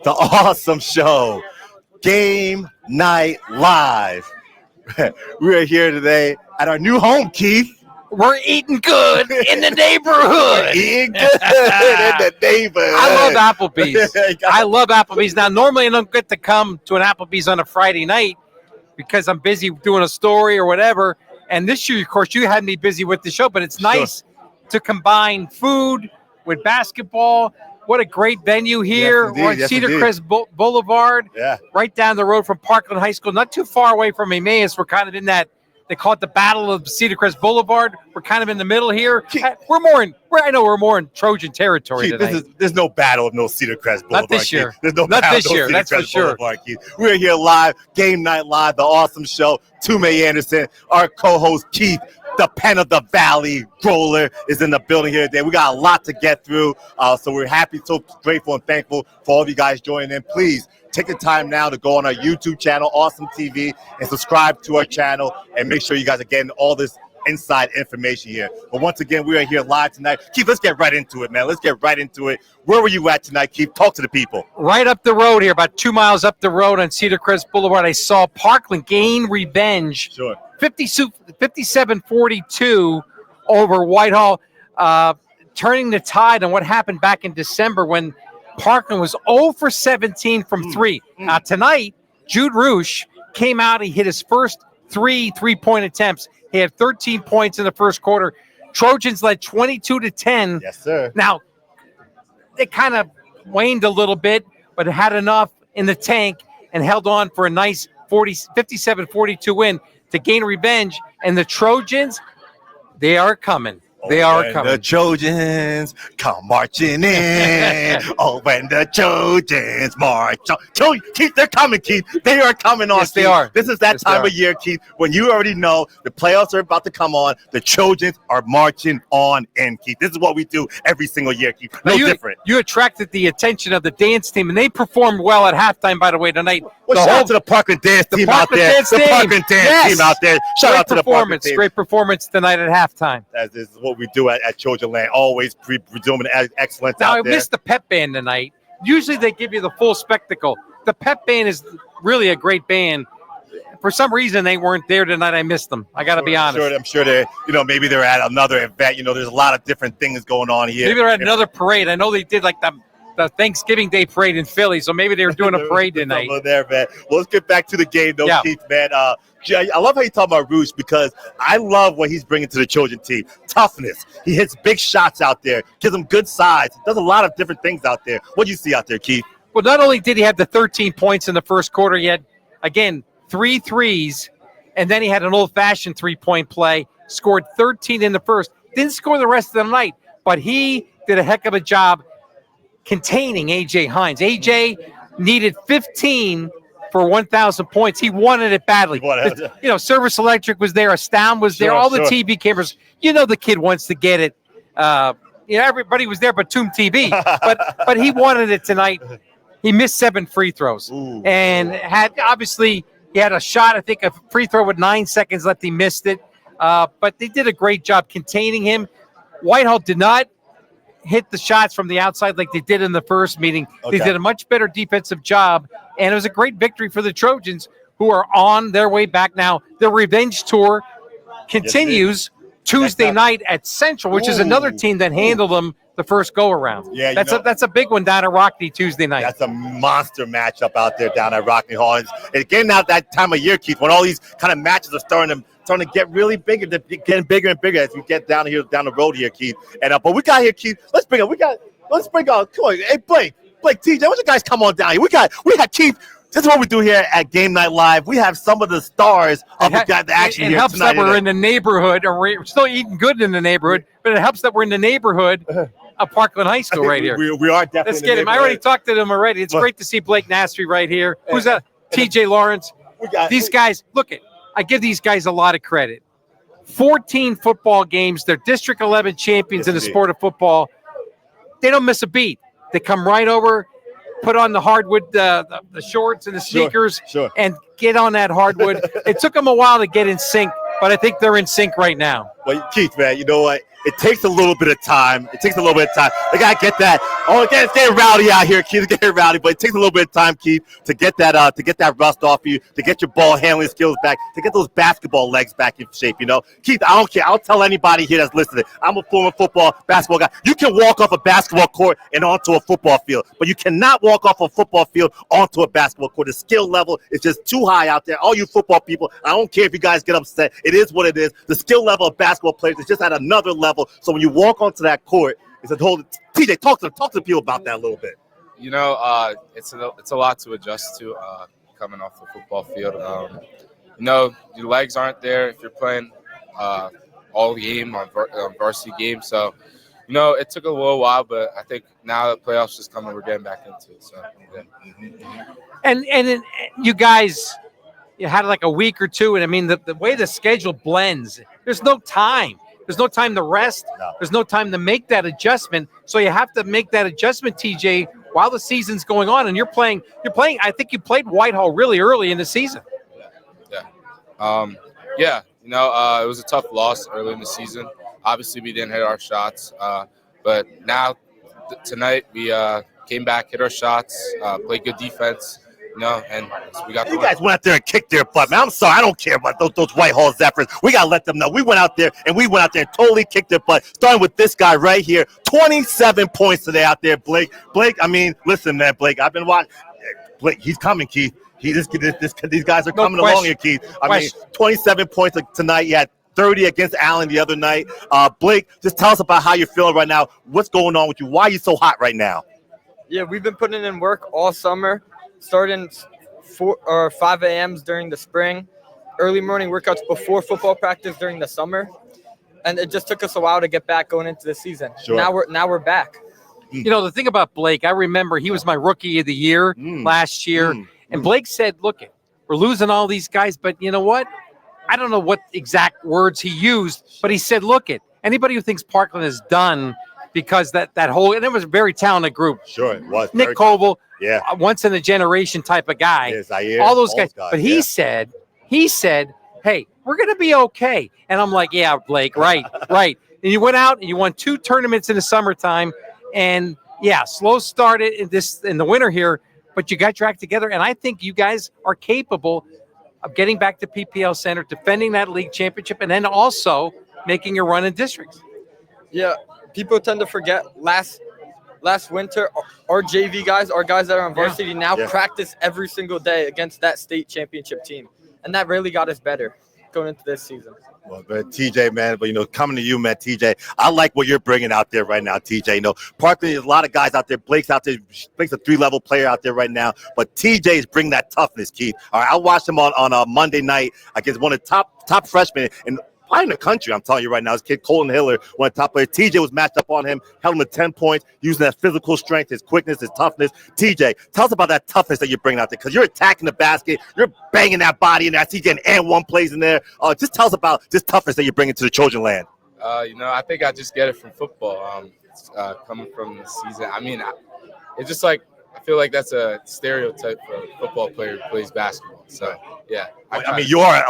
the awesome show, Game Night Live. We are here today at our new home, Keith. We're eating good in the neighborhood. Eating good in the neighborhood. I love Applebee's. I love Applebee's. Now, normally I don't get to come to an Applebee's on a Friday night because I'm busy doing a story or whatever. And this year, of course, you had me busy with the show, but it's nice to combine food with basketball. What a great venue here. Yes, We're on Cedar Crest Boulevard, right down the road from Parkland High School, not too far away from Emmaus. We're kind of in that, they call it the Battle of Cedar Crest Boulevard. We're kind of in the middle here. We're more in Trojan territory today. There's no battle of no Cedar Crest Boulevard. Not this year. Keith. There's no Not battle this of no year. Cedar That's Crest for sure. Boulevard, Keith. We're here live, Game Night Live, the awesome show. Toomey Anderson, our co-host Keith, the Pen of the Valley, Groller, is in the building here today. We got a lot to get through, so we're happy, so grateful, and thankful for all of you guys joining in. Please take the time now to go on our YouTube channel, Awesome TV, and subscribe to our channel, and make sure you guys are getting all this inside information here. But once again, we are here live tonight. Keith, let's get right into it, man. Let's get right into it. Where were you at tonight, Keith? Talk to the people. Right up the road here, about 2 miles up the road on Cedar Crest Boulevard, I saw Parkland gain revenge. Sure. 57-42 over Whitehall, turning the tide on what happened back in December when Parkland was 0 for 17 from three. Now tonight, Jude Roosh came out. He hit his first three-point attempts. He had 13 points in the first quarter. Trojans led 22-10. Yes, sir. Now, it kind of waned a little bit, but it had enough in the tank and held on for a nice 57-42 win to gain revenge. And the Trojans, they are coming. They are coming. The Trojans come marching in. Oh, when the Trojans march. Keith, they're coming, Keith. They are coming on. Yes, Keith. they are. This is that time of year, Keith, when you already know the playoffs are about to come on. The Trojans are marching on in, Keith. This is what we do every single year, Keith. No different. You attracted the attention of the dance team, and they performed well at halftime, by the way, tonight. Well, shout out to the Parkland dance team out there. The Parkland dance team out there. Shout out to the Parkland team. Great performance tonight at halftime. This is what we do at Trojan Land. Always presuming excellence now, out there. I missed the pep band tonight. Usually they give you the full spectacle. The pep band is really a great band. For some reason, they weren't there tonight. I missed them. I got to be honest. I'm sure they're, maybe they're at another event. There's a lot of different things going on here. Maybe they're at another parade. I know they did like the Thanksgiving Day parade in Philly, so maybe they were doing a parade tonight. There, man. Well, let's get back to the game, though, Keith, man. I love how you talk about Roosh because I love what he's bringing to the children team. Toughness. He hits big shots out there, gives them good size, does a lot of different things out there. What do you see out there, Keith? Well, not only did he have the 13 points in the first quarter, he had, again, 3 threes, and then he had an old-fashioned three-point play, scored 13 in the first. Didn't score the rest of the night, but he did a heck of a job containing A.J. Hines. A.J. needed 15 for 1,000 points. He wanted it badly. Service Electric was there. Astound was there. All the TV cameras. The kid wants to get it. Everybody was there but Toomey TV. but he wanted it tonight. He missed 7 free throws. And he had a shot, I think, a free throw with 9 seconds left. He missed it. But they did a great job containing him. Whitehall did not hit the shots from the outside like they did in the first meeting. They did a much better defensive job, and it was a great victory for the Trojans, who are on their way back now. The revenge tour continues Tuesday night at Central, which is another team that handled them the first go-around. Yeah, that's a big one down at Rockney Tuesday night. That's a monster matchup out there down at Rockney Hall. It's getting out that time of year, Keith, when all these kind of matches are starting to get really bigger. They're getting bigger and bigger as we get down the road here, Keith. And but we got here, Keith. Let's bring on. Come on, hey Blake, TJ, why don't you guys come on down here? We got Keith. This is what we do here at Game Night Live. We have some of the stars of the action here tonight. It helps that we're in the neighborhood, or we're still eating good in the neighborhood, but it helps that we're in the neighborhood of Parkland High School right here. We are definitely. Let's get him. I already talked to him already. It's great to see Blake Nassry right here. Who's that? TJ Lawrence. These guys, I give these guys a lot of credit. 14 football games. They're District 11 champions in the sport of football. They don't miss a beat. They come right over, put on the hardwood, the shorts and the sneakers, and get on that hardwood. It took them a while to get in sync, but I think they're in sync right now. Well, Keith, man, you know what? It takes a little bit of time. They gotta get that. Oh, again, it's getting rowdy out here, Keith. It's getting rowdy, but it takes a little bit of time, Keith, to get that rust off you, to get your ball handling skills back, to get those basketball legs back in shape. You know, Keith, I don't care. I'll tell anybody here that's listening. I'm a former basketball guy. You can walk off a basketball court and onto a football field, but you cannot walk off a football field onto a basketball court. The skill level is just too high out there. All you football people, I don't care if you guys get upset. It is what it is. The skill level of basketball players is just at another level. So when you walk onto that court, it's a whole. TJ, talk to the people about that a little bit. You know, it's a lot to adjust to coming off the football field. You know, your legs aren't there if you're playing all game on varsity games. So, you know, it took a little while, but I think now the playoffs just coming, we're getting back into it. So, yeah. And you guys, you had like a week or two, and I mean the way the schedule blends, there's no time. There's no time to rest. No. There's no time to make that adjustment. So you have to make that adjustment, TJ, while the season's going on. And you're playing. I think you played Whitehall really early in the season. Yeah. You know, it was a tough loss early in the season. Obviously, we didn't hit our shots. But now, tonight, we came back, hit our shots, played good defense. You know, and we got. You guys went out there and kicked their butt, man. I'm sorry, I don't care about those Whitehall Zephyrs. We gotta let them know. We went out there and totally kicked their butt. Starting with this guy right here, 27 points today out there, Blake. Blake, I mean, listen, man, Blake. I've been watching. Blake, he's coming, Keith. These guys are coming along here, Keith. I mean, 27 points tonight. You had 30 against Allen the other night. Blake, just tell us about how you're feeling right now. What's going on with you? Why are you so hot right now? Yeah, we've been putting in work all summer. Starting 4 or 5 a.m. during the spring, early morning workouts before football practice during the summer, and it just took us a while to get back going into the season. Sure. Now we're back. You know, the thing about Blake, I remember he was my rookie of the year last year, and Blake said, "Look, we're losing all these guys, but you know what? I don't know what exact words he used, but he said, look, anybody who thinks Parkland is done because that whole, and it was a very talented group. Sure, it was. Nick Koval, yeah, once in a generation type of guy. Yeah, Zaire, all those guys. But he said, hey, we're going to be okay. And I'm like, yeah, Blake, right. And you went out and you won 2 tournaments in the summertime. And yeah, slow started in the winter here, but you got your act together. And I think you guys are capable of getting back to PPL Center, defending that league championship, and then also making a run in districts. Yeah, people tend to forget last winter, our JV guys, our guys that are on varsity now practice every single day against that state championship team. And that really got us better going into this season. Well, but TJ, man, but coming to you, man, TJ, I like what you're bringing out there right now, TJ. Parkland, there's a lot of guys out there. Blake's out there. Blake's a 3-level player out there right now. But TJ is bringing that toughness, Keith. All right, I watched him on a Monday night against one of the top freshmen, and in the country, I'm telling you right now, this kid Colin Hiller, one of the top players. TJ was matched up on him, held him to 10 points, using that physical strength, his quickness, his toughness. TJ, tell us about that toughness that you're bringing out there, because you're attacking the basket, you're banging that body in there. I see you getting and one plays in there. Just tell us about this toughness that you're bringing to the Trojan land. I think I just get it from football. Coming from the season, I mean, it's just like I feel like that's a stereotype for a football player who plays basketball. So yeah, I mean, you are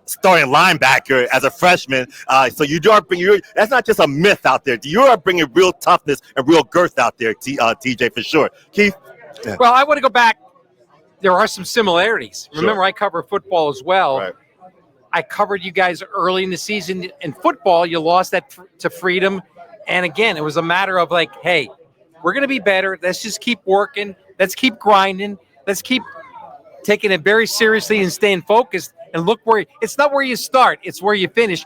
starting linebacker as a freshman. So you are bringing. That's not just a myth out there. You are bringing real toughness and real girth out there, TJ, for sure. Keith. Yeah. Well, I want to go back. There are some similarities. Sure. Remember, I cover football as well. Right. I covered you guys early in the season. In football, you lost that to Freedom. And again, it was a matter of like, hey, we're going to be better. Let's just keep working. Let's keep grinding. Let's keep taking it very seriously and staying focused. And look where it's not where you start. It's where you finish.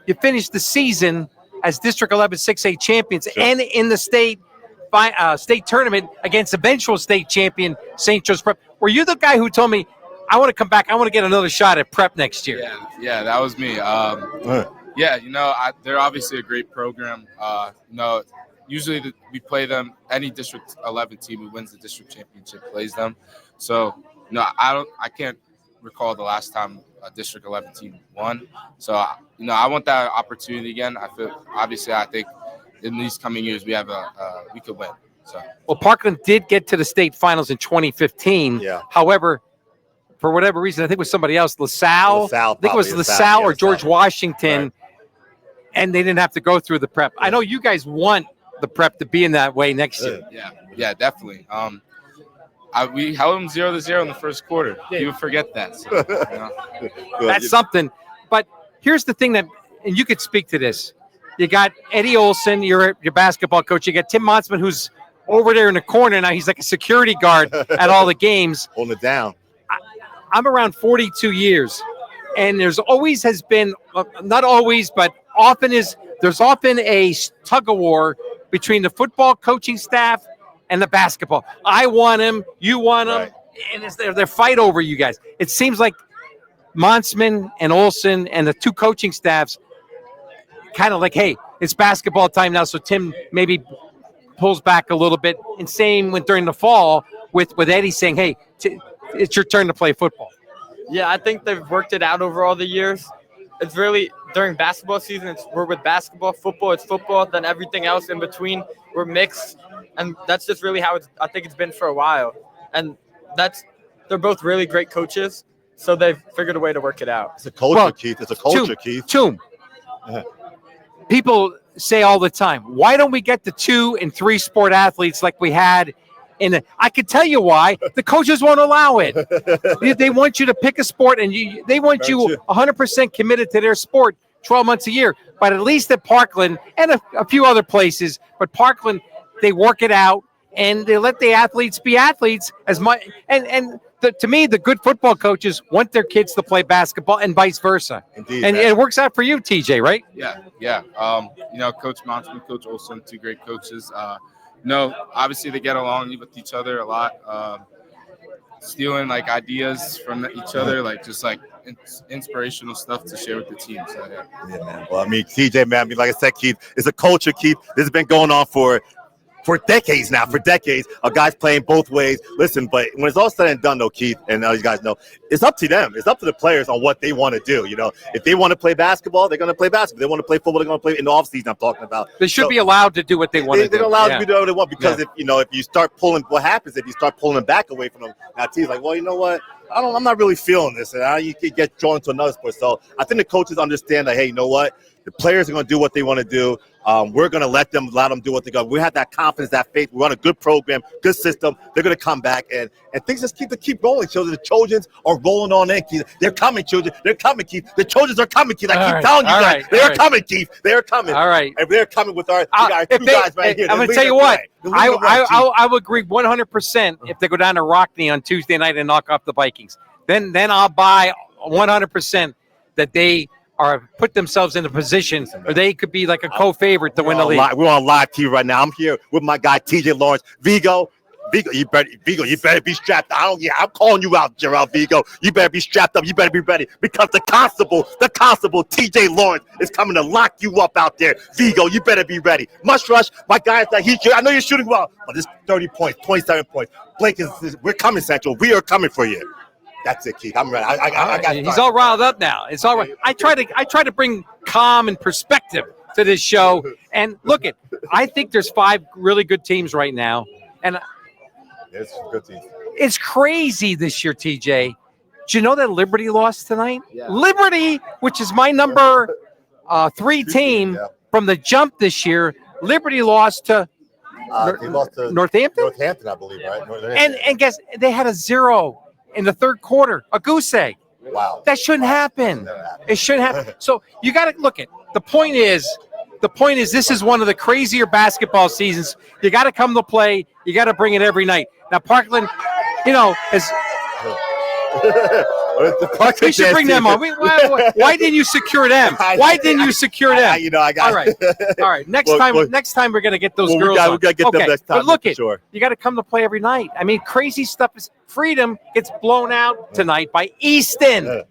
You finish the season as District 11 6A champions and in the state tournament against eventual state champion St. Joe's Prep. Were you the guy who told me, I want to come back. I want to get another shot at Prep next year? Yeah, that was me. They're obviously a great program. Usually we play them. Any District 11 team who wins the district championship plays them. So, I can't recall the last time a District 11 team won. So, I want that opportunity again. I think in these coming years we could win. So, well, Parkland did get to the state finals in 2015. Yeah. However, for whatever reason, I think it was somebody else, LaSalle. I think it was LaSalle or George Washington. Right. and they didn't have to go through the prep. I know you guys want the prep to be in that way next year. Yeah, definitely. We held them 0-0 in the first quarter. You forget that. So, That's something. But here's the thing and you could speak to this. You got Eddie Olson, your basketball coach. You got Tim Monsman, who's over there in the corner now. He's like a security guard at all the games. Holding it down. I'm around 42 years, and there's always has been, not always, but there's often a tug of war between the football coaching staff and the basketball. I want him, you want him, Right. and it's their fight over you guys. It seems like Monsman and Olson and the two coaching staffs kind of like, hey, it's basketball time now, so Tim maybe pulls back a little bit. And same during the fall with Eddie saying, hey, it's your turn to play football. Yeah, I think they've worked it out over all the years. It's really during basketball season, we're with basketball, football, it's football, then everything else in between, we're mixed. And that's just really how I think it's been for a while. And they're both really great coaches, so they've figured a way to work it out. It's a culture, Keith. It's a culture, Keith. Toom. People say all the time, why don't we get the 2 and 3 sport athletes like we had I can tell you why. The coaches won't allow it. They want you to pick a sport, and they want you 100% committed to their sport 12 months a year. But at least at Parkland and a few other places, but Parkland, they work it out, and they let the athletes be athletes as much. To me, the good football coaches want their kids to play basketball and vice versa. Indeed, and it works out for you, TJ, right? Yeah. Coach Monsman, Coach Olson, two great coaches. Obviously they get along with each other a lot. Stealing like ideas from each other, inspirational stuff to share with the team. So Yeah, man. Well, I mean, TJ, man, like I said, Keith, it's a culture, Keith. This has been going on for decades now, guys playing both ways. Listen, but when it's all said and done, though, Keith, and you guys know, it's up to them. It's up to the players on what they want to do. If they want to play basketball, they're going to play basketball. If they want to play football, they're going to play in the offseason. I'm talking about. They should be allowed to do what they want to do. They're allowed to do what they want because if you start pulling, what happens if you start pulling them back away from them? Now, T's like, well, you know what? I'm not really feeling this, and you could get drawn to another sport. So I think the coaches understand that. Hey, you know what? The players are going to do what they want to do. We're going to let them do what they go. We have that confidence, that faith. We run a good program, good system. They're going to come back, and things just keep rolling. So the Trojans are rolling on in, Keith. They're coming, children. They're coming, Keith. The Trojans are coming, Keith. I keep telling you guys. They're coming, Keith. They're coming. All right. And they're coming with our two guys right here. I'm going to tell you what. I would agree 100% if they go down to Rockney on Tuesday night and knock off the Vikings. Then I'll buy 100% that they put themselves in a position where they could be like a co-favorite to win the league. We're on live TV right now. I'm here with my guy TJ Lawrence. Vigo, you better be strapped. I'm calling you out, Gerald Vigo. You better be strapped up. You better be ready because the constable, TJ Lawrence is coming to lock you up out there. Vigo, you better be ready. Must rush. My guy is like I know you're shooting well, but it's 30 points, 27 points. Blake we're coming, Central. We are coming for you. That's it, Keith. I'm ready. I got. He's all riled up now. It's all right. I try to bring calm and perspective to this show. And look I think there's 5 really good teams right now, and it's good teams. It's crazy this year, TJ. Do you know that Liberty lost tonight? Yeah. Liberty, which is my number 3 team from the jump this year. Liberty lost to. They lost to Northampton. Northampton, I believe, right? And guess they had a 0 in the third quarter, a goose egg. Wow. That shouldn't happen. It shouldn't happen. So you got to look at the point is this is one of the crazier basketball seasons. You got to come to play. You got to bring it every night. Now Parkland, is. We should bring them on. Why didn't you secure them? Why didn't you secure them? I got. All right. Next time we're gonna get those girls. We gotta get them next time. But look, sure. You got to come to play every night. I mean, crazy stuff is. Freedom gets blown out tonight by Easton.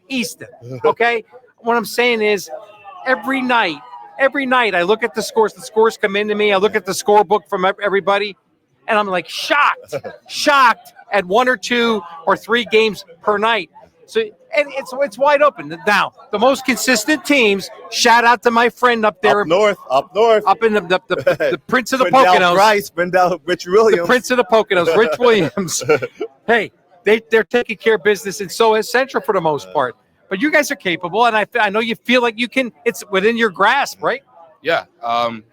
Okay. What I'm saying is, every night I look at the scores. The scores come into me. I look at the scorebook from everybody, and I'm like shocked at 1 or 2 or 3 games per night. So and it's wide open. Now, the most consistent teams, shout out to my friend up there. Up north. Up in the Prince of the Poconos. Rich Williams. The Prince of the Poconos, Rich Williams. Hey, they're taking care of business, and so is Central for the most part. But you guys are capable, and I know you feel like you can. It's within your grasp, right? Yeah.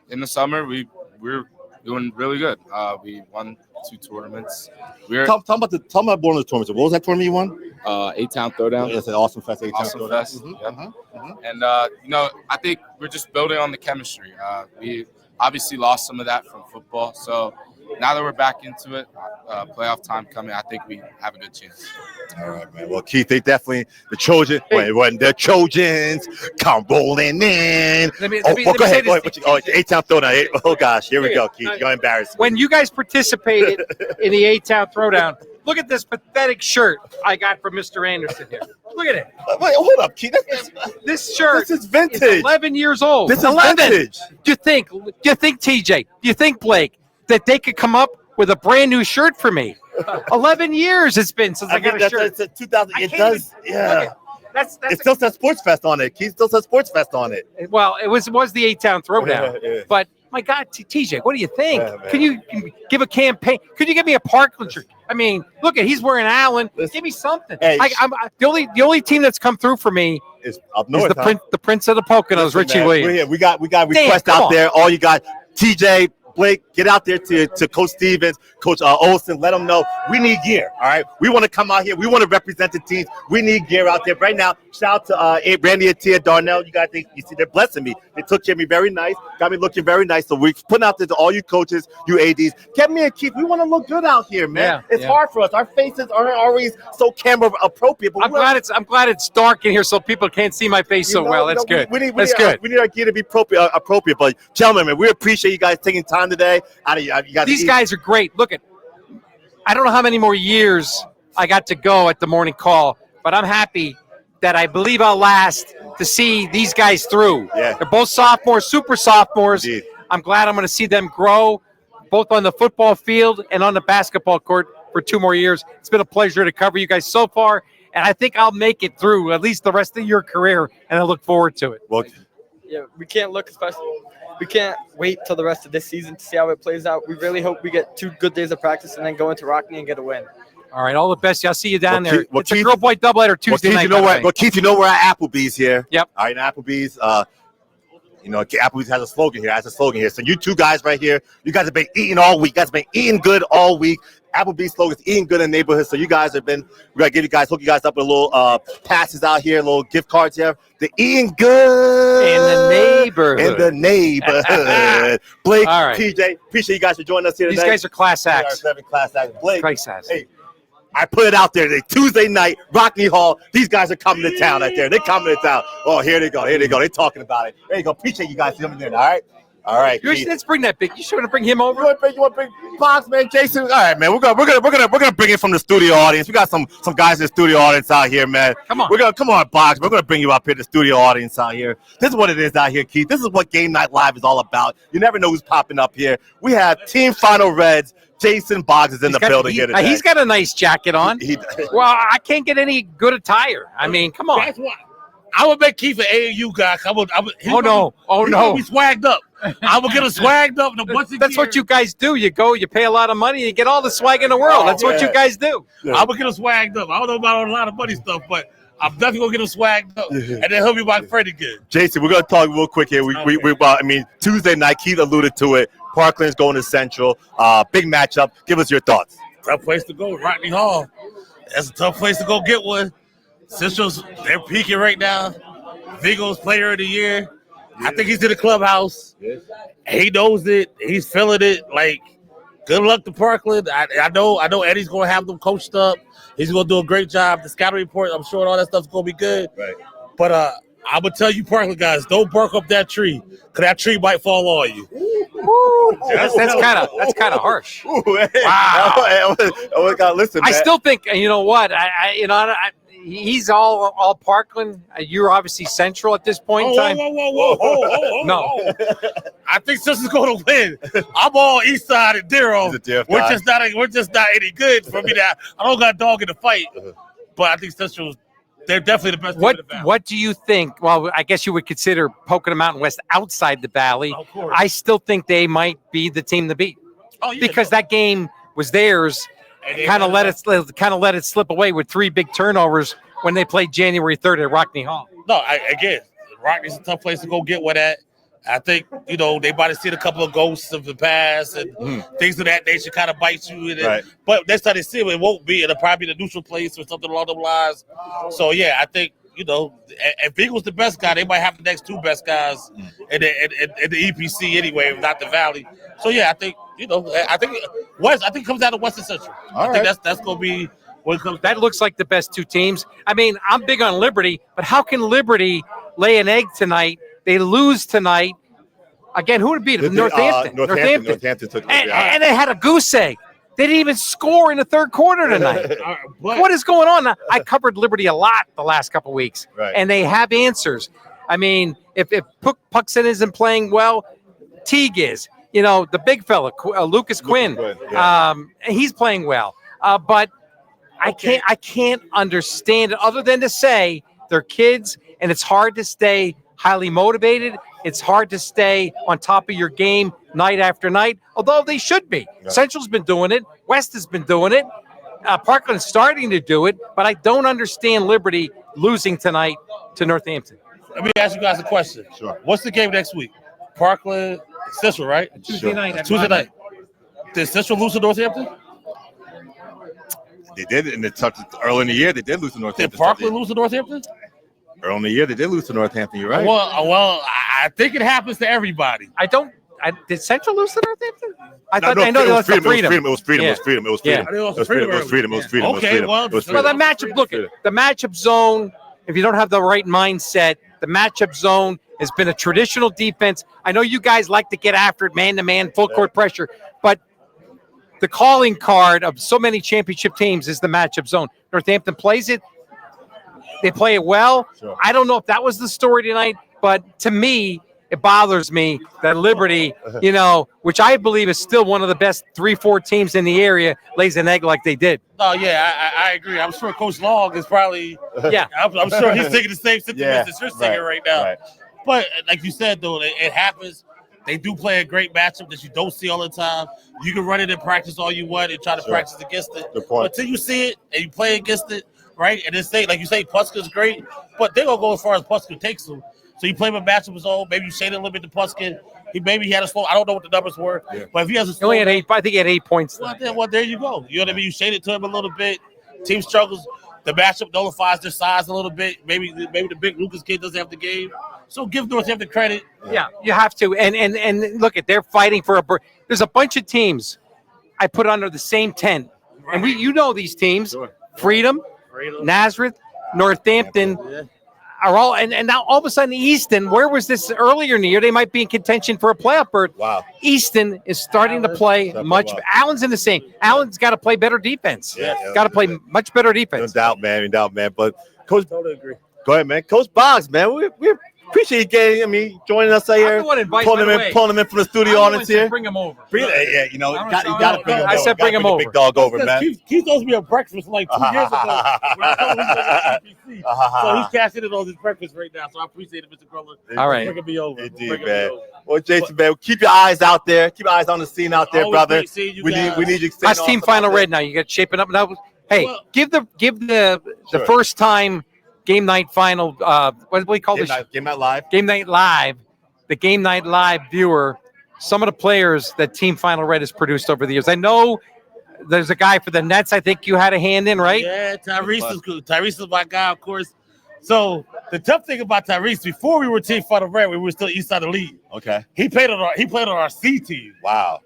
In the summer, we're doing really good. We won 2 tournaments. We're Tell me about one of the tournaments. What was that tournament you won? A-Town Throwdown. It's an Awesome Fest. Awesome Fest. Mm-hmm. And I think we're just building on the chemistry. We obviously lost some of that from football, so now that we're back into it, playoff time coming, I think we have a good chance. All right, man. Well, Keith, they definitely the Trojans. When the Trojans come rolling in. Let me Go say ahead. this. A-Town Throwdown. Oh gosh, here we go, Keith. You're embarrassed. When you guys participated in the A-Town Throwdown, look at this pathetic shirt I got from Mr. Anderson here. Look at it. Wait, hold up, Keith. This shirt This is vintage. is 11 years old. This is 11. vintage. Do you think, TJ, do you think, Blake, that they could come up with a brand new shirt for me? 11 years it's been since I got a shirt. That's 2000. It does. Yeah. That's It still says Sports Fest on it. Keith still says Sports Fest on it. well, it was the A-Town Throwdown. Yeah. But my God, TJ, what do you think? Yeah, man. Can you give a campaign? Could you give me a Parkland shirt? I mean, look at he's wearing Allen. Give me something. Hey, I'm the only team that's come through for me It's up is north. the Prince of the Poconos, Listen, Richie man, Williams. we're here. We got requests come out on. there. All you got, TJ, Blake, get out there to Coach Stevens, Coach Olsen. Let them know we need gear. All right, we want to come out here. We want to represent the teams. We need gear out there right now. Shout out to Randy and Tia Darnell. You guys, you see, they're blessing me. They took care of me very nice. Got me looking very nice. So we're putting out there to all you coaches, you ads. Get me and Keith. We want to look good out here, man. It's hard for us. Our faces aren't always so camera appropriate. But I'm glad it's dark in here so people can't see my face so well. That's good. That's good. We need our gear to be appropriate. But gentlemen, man, we appreciate you guys taking time today. These guys are great. Look at, I don't know how many more years I got to go at the morning call, but I'm happy that I believe I'll last to see these guys through. Yeah. They're both sophomores, super sophomores. Indeed. I'm glad I'm going to see them grow both on the football field and on the basketball court for 2 more years. It's been a pleasure to cover you guys so far, and I think I'll make it through at least the rest of your career, and I look forward to it. Well, Yeah, we can't wait till the rest of this season to see how it plays out. We really hope we get 2 good days of practice and then go into Rockney and get a win. All right, all the best. I'll see you down there. Well, It's a girl boy doubleheader Tuesday night. Keith, you know we're at Applebee's here. Yep. All right, Applebee's. Applebee's has a slogan here. So you 2 guys right here, you guys have been eating all week. You guys have been eating good all week. Applebee's slogan is eating good in the neighborhood. So you guys have been, we're going to hook you guys up with a little passes out here, little gift cards here. They're eating good. In the neighborhood. Blake, All right. TJ, appreciate you guys for joining us here today. These guys are class acts. Class acts. Blake, Class acts. hey, I put it out there today. Tuesday night, Rockney Hall. These guys are coming to town right there. They're coming to town. Oh, here they go. They're talking about it. There you go. Appreciate you guys coming in. All right. All right. Let's bring that big. You should want to bring him over. You want to bring Box, man, Jason? All right, man. We're gonna bring it from the studio audience. We got some guys in the studio audience out here, man. Come on. Come on, Box. We're gonna bring you up here, the studio audience out here. This is what it is out here, Keith. This is what Game Night Live is all about. You never know who's popping up here. We have Team Final Reds. Jason Boggs is in the building here today. He's got a nice jacket on. Well, I can't get any good attire. I mean, come on. That's why I would make Keith an AAU guy. He's gonna be swagged up. I will get him swagged up. That's what you guys do. You go, you pay a lot of money, you get all the swag in the world. That's what you guys do. I will get him swagged up. I don't know about a lot of money stuff, but I'm definitely gonna get him swagged up, and then he'll be my friend again. Jason, we're gonna talk real quick here. Tuesday night, Keith alluded to it. Parkland's going to Central. Big matchup. Give us your thoughts. Tough place to go, Rockney Hall. That's a tough place to go get one. Central's, they're peaking right now. Vigo's player of the year. I think he's in the clubhouse. He knows it. He's feeling it. Like, good luck to Parkland. I know Eddie's going to have them coached up. He's going to do a great job. The scouting report, I'm sure all that stuff's going to be good. Right. But I'm going to tell you, Parkland guys, don't bark up that tree, because that tree might fall on you. That's kind of harsh. Ooh, Wow. Listen, I man. still think, you know what? He's all Parkland. You're obviously Central at this point in time. Whoa. No. I think Central's going to win. I'm all East Side and Dero. He's a Dero We're guy. just not any good for me. I don't got a dog in the fight, but I think Central's. They're definitely the best team in the Valley. What do you think? Well, I guess you would consider Pocono Mountain West outside the Valley. Of course. I still think they might be the team to beat because that game was theirs. Kind of let it slip away with 3 big turnovers when they played January 3rd at Rockney Hall. No, again, Rockney's a tough place to go get one at. I think, they might have seen a couple of ghosts of the past and things of that nature kind of bite you. But next time they see it won't be. It'll probably be the neutral place or something along those lines. So, yeah, I think, if Eagles the best guy, they might have the next two best guys in the EPC anyway, not the Valley. So, yeah, I think, I think it comes out of West and Central. I think that's going to be what it comes. That looks like the best two teams. I mean, I'm big on Liberty, but how can Liberty lay an egg tonight? They lose tonight. Again, who would beat them? Northampton. Northampton took and they had a goose egg. They didn't even score in the third quarter tonight. What is going on? I covered Liberty a lot the last couple of weeks, and they have answers. I mean, if Puckson isn't playing well, Teague is. The big fella, Lucas Quinn, he's playing well. But I can't understand it other than to say they're kids, and it's hard to stay highly motivated. It's hard to stay on top of your game night after night, although they should be. Yeah. Central's been doing it. West has been doing it. Parkland's starting to do it, but I don't understand Liberty losing tonight to Northampton. Let me ask you guys a question. Sure. What's the game next week? Parkland, Central, right? Tuesday night. Tuesday night. Did Central lose to Northampton? They did in the early in the year. They did lose to Northampton. Did Parkland lose to Northampton? Early in the year, they did lose to Northampton. You're right. Well, I think it happens to everybody. Did Central lose to Northampton? I know they lost to Freedom. It was Freedom. Yeah. It was Freedom. Okay, well, the matchup. Look, the matchup zone. If you don't have the right mindset, the matchup zone has been a traditional defense. I know you guys like to get after it, man-to-man, full court pressure, but the calling card of so many championship teams is the matchup zone. Northampton plays it. They play it well. Sure. I don't know if that was the story tonight, but to me, it bothers me that Liberty, which I believe is still one of the best 3-4 teams in the area, lays an egg like they did. Oh, yeah, I agree. I'm sure Coach Long is probably – I'm sure he's taking the same sentiments that you're taking right now. Right. But like you said, though, it happens. They do play a great matchup that you don't see all the time. You can run it in practice all you want and try to practice against it. But until you see it and you play against it, right? And then like you say, Puska's great, but they're gonna go as far as Puska takes them. So you play him a matchup zone. Maybe you shade it a little bit to Puska. He had a slow. I don't know what the numbers were, but if he has a slow, he only had 8. I think he had 8 points. Well, there you go. You know what I mean? You shade it to him a little bit. Team struggles. The matchup nullifies their size a little bit. Maybe the big Lucas kid doesn't have the game. So give Northampton credit. Yeah, you have to. And look they're fighting for there's a bunch of teams I put under the same tent, and these teams: Freedom. Nazareth, Northampton are all, and now all of a sudden Easton, where was this earlier in the year? They might be in contention for a playoff berth. Wow. Easton is starting to play much. Allen's in the same. Allen's got to play better defense. Got to play much better defense. No doubt, man. But Coach, totally agree. Go ahead, man. Coach Boggs, man. We appreciate you joining us here. Pulling him in from the studio audience here. Bring him over. Yeah, you got to bring him over. I said bring him over. Big dog over, man. Keith owes me a breakfast like 2 years ago. When I told him he was at EPC. So he's cashing in on his breakfast right now. So I appreciate it, Mr. Groller. All right. Bring me over. Indeed, man. Well, Jason, man, keep your eyes out there. Keep your eyes on the scene out there, brother. We need you. That's Team Final Red now. You got shaping up now. Hey, give the first time Game Night Final. What do we call this? Game Night Live. Game Night Live. The Game Night Live viewer. Some of the players that Team Final Red has produced over the years. I know there's a guy for the Nets. I think you had a hand in, right? Yeah, Tyrese is good. Tyrese is my guy, of course. So the tough thing about Tyrese, before we were Team Final Red, we were still East Side of the League. Okay. He played on our C team. Wow.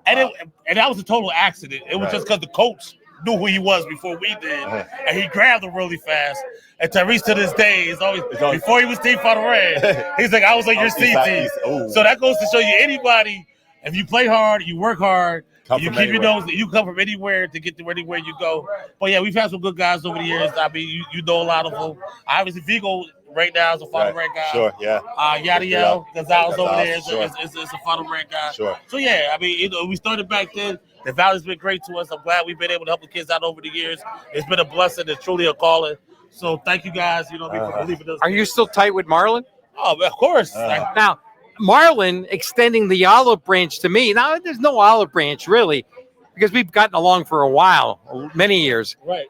And that was a total accident. It was just because the coach knew who he was before we did, and he grabbed him really fast. And Tyrese to this day is always before he was Team Final Red, he's like, I was on your C team. So that goes to show you anybody, if you play hard, you work hard, you keep your nose, you come from anywhere to get to anywhere you go. But yeah, we've had some good guys over the years. I mean, you know a lot of them. Obviously, Vigo right now is a Final Red guy. Sure, yeah. Yadiel Gonzalez over there is a Final Red guy. Sure. So yeah, I mean, we started back then. The Valley's been great to us. I'm glad we've been able to help the kids out over the years. It's been a blessing. It's truly a calling. So thank you guys, for believing us. Are you still tight with Marlon? Oh, of course. Now, Marlon extending the olive branch to me. Now, there's no olive branch, really, because we've gotten along for a while, many years. Right.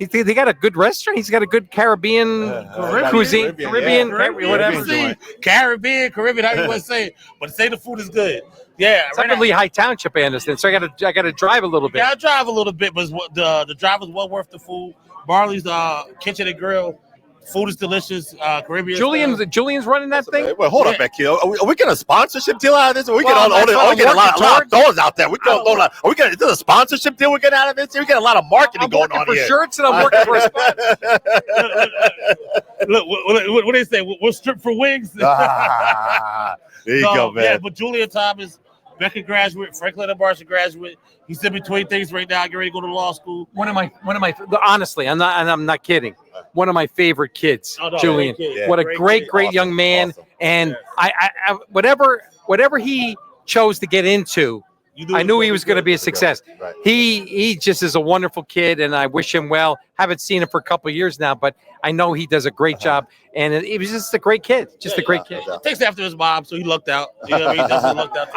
They got a good restaurant. He's got a good Caribbean cuisine, Caribbean, whatever. Caribbean, how you want to say it. But say the food is good. Yeah. It's up in Lehigh Township, I understand. So I got to drive a little bit. Yeah, I drive a little bit, but the drive is well worth the food. Marley's Kitchen and Grill. Food is delicious. Caribbean. Julian's running that thing. Wait, hold up, Becky. Are we getting a sponsorship deal out of this? Are we getting a lot of dollars out there? Is this a sponsorship deal we get out of this? We get a lot of marketing going on for here. shirts, and I'm working for a sponsor. Look, what do they say? We'll strip for wings. There you go, man. Yeah, but Julian Thomas, Becca graduate, Franklin and Marshall graduate. He's in between things right now. Get ready to go to law school. One of my. Honestly, I'm not kidding. One of my favorite kids, Julian. What a great young man. Awesome. And I whatever he chose to get into, I knew he was going to be a success. Right. He just is a wonderful kid, and I wish him well. Haven't seen him for a couple of years now, but I know he does a great job. And he was just a great kid, a great kid. Takes after his mom, so he lucked out. You know what I mean? Definitely lucked out.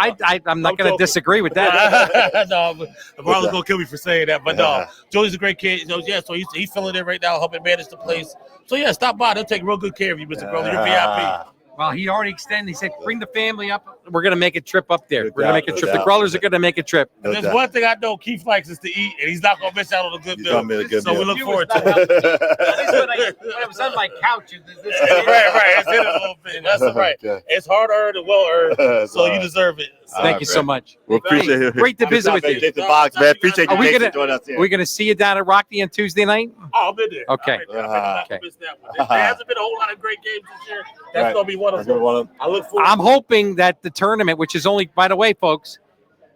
I'm not going to disagree with that. No, Marlon's going to kill me for saying that. But no, Julie's a great kid. So he's filling in right now, helping manage the place. So, yeah, stop by. They'll take real good care of you, Mr. Groller. You're VIP. Well, he already extended. He said, bring the family up. We're going to make a trip up there. We're going to make a trip. The Grollers are going to make a trip. There's one thing I know Keith likes is to eat, and he's not going to miss out on a good meal. So we look forward to it. At least when I was on my couch. Right. It's in a little bit. That's right. It's hard-earned and well-earned, so you deserve it. Thank you so much. We appreciate it. Great to visit with you. Jason Boggs, man. Appreciate you joining us here. Are we going to see you down at Rockney on Tuesday night? Oh, I'll be there. Okay. There hasn't been a whole lot of great games this year. That's going to be one of them. I look forward. I'm hoping that the tournament, which is only, by the way, folks,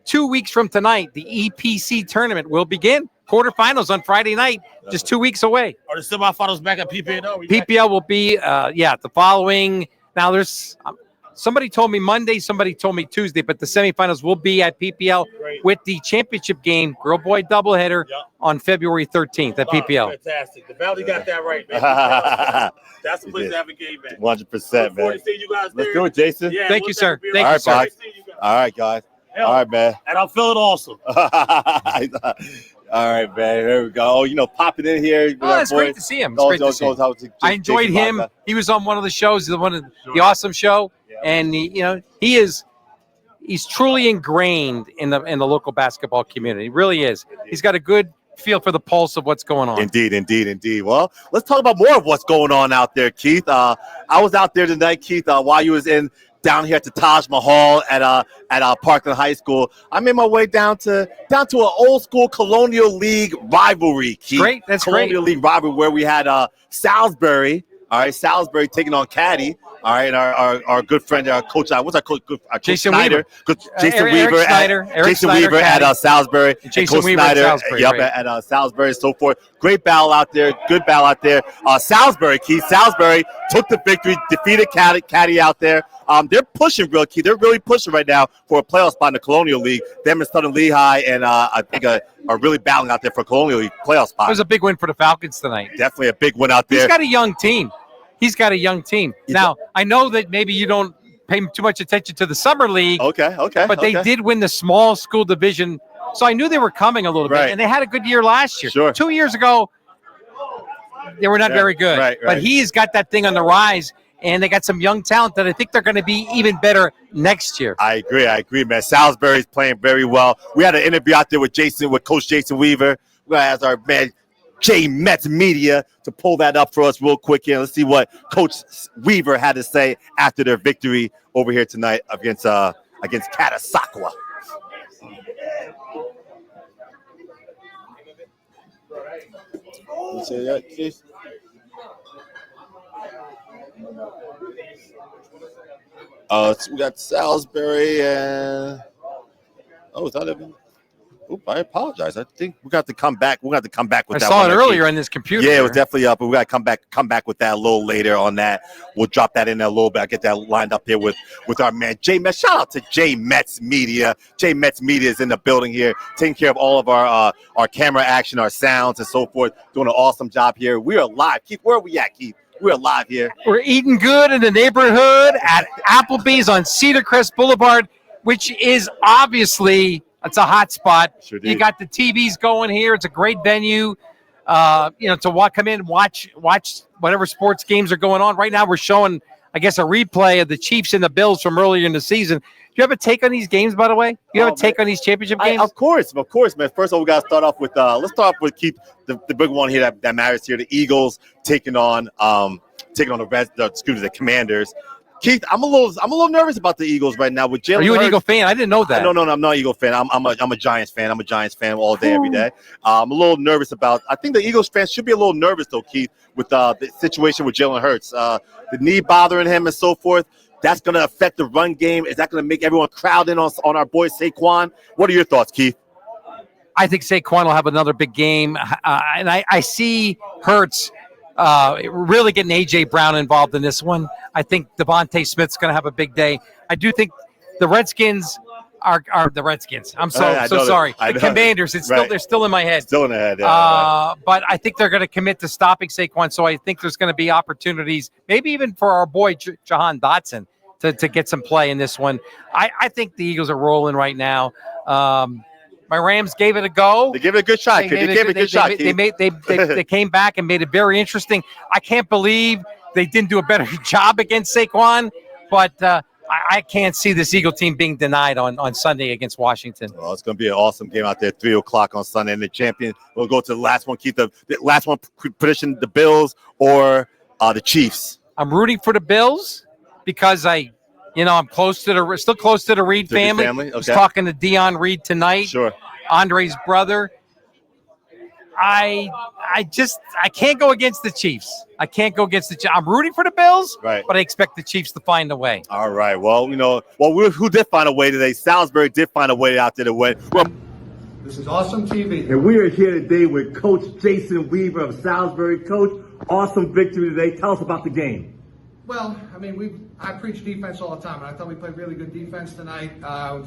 2 weeks from tonight, the EPC tournament will begin. Quarterfinals on Friday night, just 2 weeks away. Are the semifinals back at PPL? PPL will be, the following. Now, there's somebody told me Monday, somebody told me Tuesday, but the semifinals will be at PPL with the championship game, girl-boy doubleheader on February 13th at PPL. Fantastic. The Valley got that right, man. That's the place to have a game at. 100%, man. You guys Let's do it, Jason. Yeah, thank you, sir. Thank you, sir. All right, guys. All right, man. And I'm feeling awesome. All right, man. Here we go. Oh, popping in here. Oh, it's great to see him. It's great to see him. I enjoyed him. He was on one of the shows, the awesome show, and he's truly ingrained in the local basketball community. He really is. He's got a good feel for the pulse of what's going on. Indeed. Well, let's talk about more of what's going on out there, Keith. I was out there tonight, Keith, while you was down here at the Taj Mahal at Parkland High School. I made my way down to an old school Colonial League rivalry, Keith. Great, that's Colonial League rivalry where we had Salisbury. All right, Salisbury taking on Caddy. All right, and our good friend, our coach, what's our coach? Jason Snyder. Weaver. Jason Weaver at Salisbury. Jason Weaver at Salisbury. Yep, at Salisbury and so forth. Great battle out there. Good battle out there. Salisbury, Keith. Salisbury took the victory, defeated Caddy out there. They're pushing real key. They're really pushing right now for a playoff spot in the Colonial League. Them and Southern Lehigh and I think are really battling out there for a Colonial League playoff spot. It was a big win for the Falcons tonight. Definitely a big win out there. He's got a young team. Now, I know that maybe you don't pay too much attention to the Summer League. Okay. But they did win the small school division. So I knew they were coming a little bit. And they had a good year last year. Sure. 2 years ago, they were not very good. Right. But he's got that thing on the rise. And they got some young talent that I think they're going to be even better next year. I agree, man. Salisbury's playing very well. We had an interview out there with Coach Jason Weaver. We're going to ask our man, J Mets Media, to pull that up for us real quick here. Let's see what Coach Weaver had to say after their victory over here tonight against Catasauqua. You say that, Keith? So we got Salisbury and is that it? I apologize. I think we got to come back. We're going to come back with that. I saw it earlier on this computer. Yeah, it was definitely up, but we got to come back with that a little later on that. We'll drop that in there a little bit. I'll get that lined up here with our man J Mets. Shout out to J Mets Media. J Mets Media is in the building here, taking care of all of our camera action, our sounds, and so forth. Doing an awesome job here. We are live. Keith, where are we at, Keith? We're live here. We're eating good in the neighborhood at Applebee's on Cedar Crest Boulevard, which is obviously it's a hot spot. Sure you got the TVs going here. It's a great venue. to come in, watch whatever sports games are going on. Right now, we're showing, I guess, a replay of the Chiefs and the Bills from earlier in the season. Do you have a take on these games, by the way? You have a take on these championship games? Of course, man. First of all, we got to start off with let's start off with Keith, the big one here that matters here. The Eagles taking on the Commanders. Keith, I'm a little nervous about the Eagles right now with Jalen. Are you an Hurts. Eagle fan? I didn't know that. No, I'm not an Eagle fan. I'm a Giants fan. I'm a Giants fan all day, every day. I'm a little nervous about. I think the Eagles fans should be a little nervous though, Keith, with the situation with Jalen Hurts, the knee bothering him and so forth. That's going to affect the run game. Is that going to make everyone crowd in on our boy Saquon? What are your thoughts, Keith? I think Saquon will have another big game, and I see Hurts really getting A.J. Brown involved in this one. I think Devontae Smith's going to have a big day. I do think the Redskins are the Redskins. I'm so sorry. The Commanders. They're still in my head. Still in the head. But I think they're going to commit to stopping Saquon. So I think there's going to be opportunities, maybe even for our boy Jahan Dotson to get some play in this one. I think the Eagles are rolling right now. My Rams gave it a go. They gave it a good shot. They came back and made it very interesting. I can't believe they didn't do a better job against Saquon, but I can't see this Eagle team being denied on Sunday against Washington. Well, it's going to be an awesome game out there, 3:00 on Sunday. And the champion will go to the last one. Keep the last one prediction: the Bills or the Chiefs. I'm rooting for the Bills because I'm still close to the Reed family. Okay. I was talking to Dion Reed tonight. Sure. Andre's brother. I can't go against the Chiefs. I'm rooting for the Bills, right, but I expect the Chiefs to find a way. All right. Well, who did find a way today? Salisbury did find a way out there to win. Well, this is awesome TV. And we are here today with Coach Jason Weaver of Salisbury. Coach, awesome victory today. Tell us about the game. Well, I preach defense all the time, and I thought we played really good defense tonight,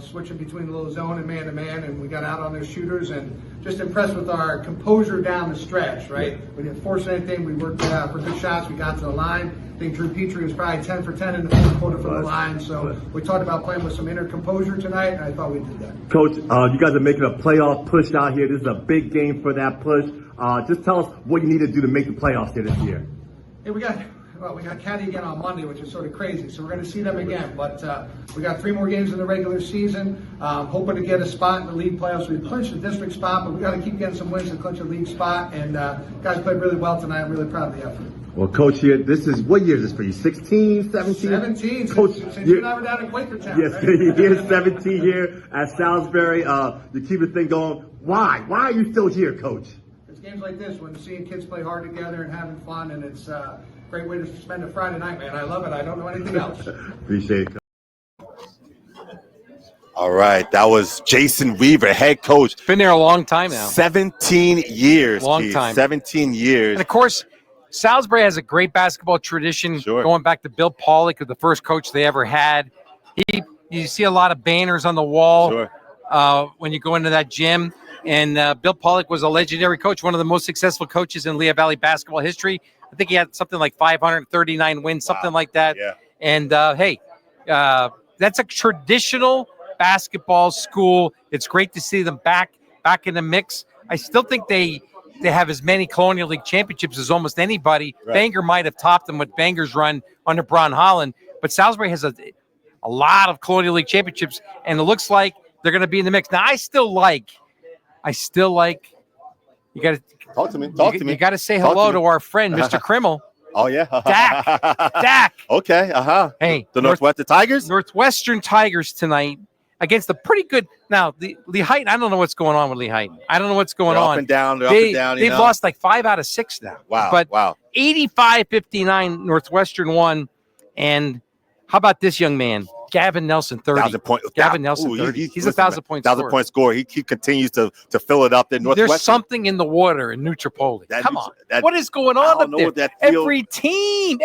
switching between a little zone and man-to-man, and we got out on their shooters, and just impressed with our composure down the stretch, right? We didn't force anything. We worked for good shots. We got to the line. I think Drew Petrie was probably 10 for 10 in the fourth quarter from the line, so we talked about playing with some inner composure tonight, and I thought we did that. Coach, you guys are making a playoff push out here. This is a big game for that push. Just tell us what you need to do to make the playoffs here this year. Hey, we got Caddy again on Monday, which is sort of crazy. So we're going to see them again. But we got 3 more games in the regular season. Hoping to get a spot in the league playoffs. We clinched the district spot, but we got to keep getting some wins to clinch a league spot. And guys played really well tonight. I'm really proud of the effort. Well, Coach, here, what year is this for you? 16, 17? 17. Coach, since you and I were down in Quakertown. Yes, right? He is 17 here at Salisbury. To keep the thing going. Why? Why are you still here, Coach? It's games like this when seeing kids play hard together and having fun, and it's great way to spend a Friday night, man. I love it. I don't know anything else. Appreciate it. All right. That was Jason Weaver, head coach. Been there a long time now. 17 years. Long time. 17 years. And, of course, Salisbury has a great basketball tradition going back to Bill Pollock, the first coach they ever had. You see a lot of banners on the wall when you go into that gym. And Bill Pollock was a legendary coach, one of the most successful coaches in Lehigh Valley basketball history. I think he had something like 539 wins, something like that. Yeah. And, that's a traditional basketball school. It's great to see them back in the mix. I still think they have as many Colonial League championships as almost anybody. Right. Bangor might have topped them with Bangor's run under Bron Holland, but Salisbury has a lot of Colonial League championships, and it looks like they're going to be in the mix. Now, I still like you got to talk to me. You got to say hello to our friend, Mr. Krimmel. Oh, yeah. Dak. Okay. Hey, the Northwestern Tigers? Northwestern Tigers tonight against the pretty good. Now, the Lehigh, I don't know what's going on with Lehigh. I don't know what's going on. Up and down. They're up and down. They've lost like 5 out of 6 now. Wow. But wow. 85-59 Northwestern won. And how about this young man? Gavin Nelson, 30. 1,000 points. Gavin Nelson, 30. He's a 1,000-point scorer. 1,000-point scorer. He continues to fill it up there. There's something in the water in Nutropoli. Come on. What is going on up there? Every team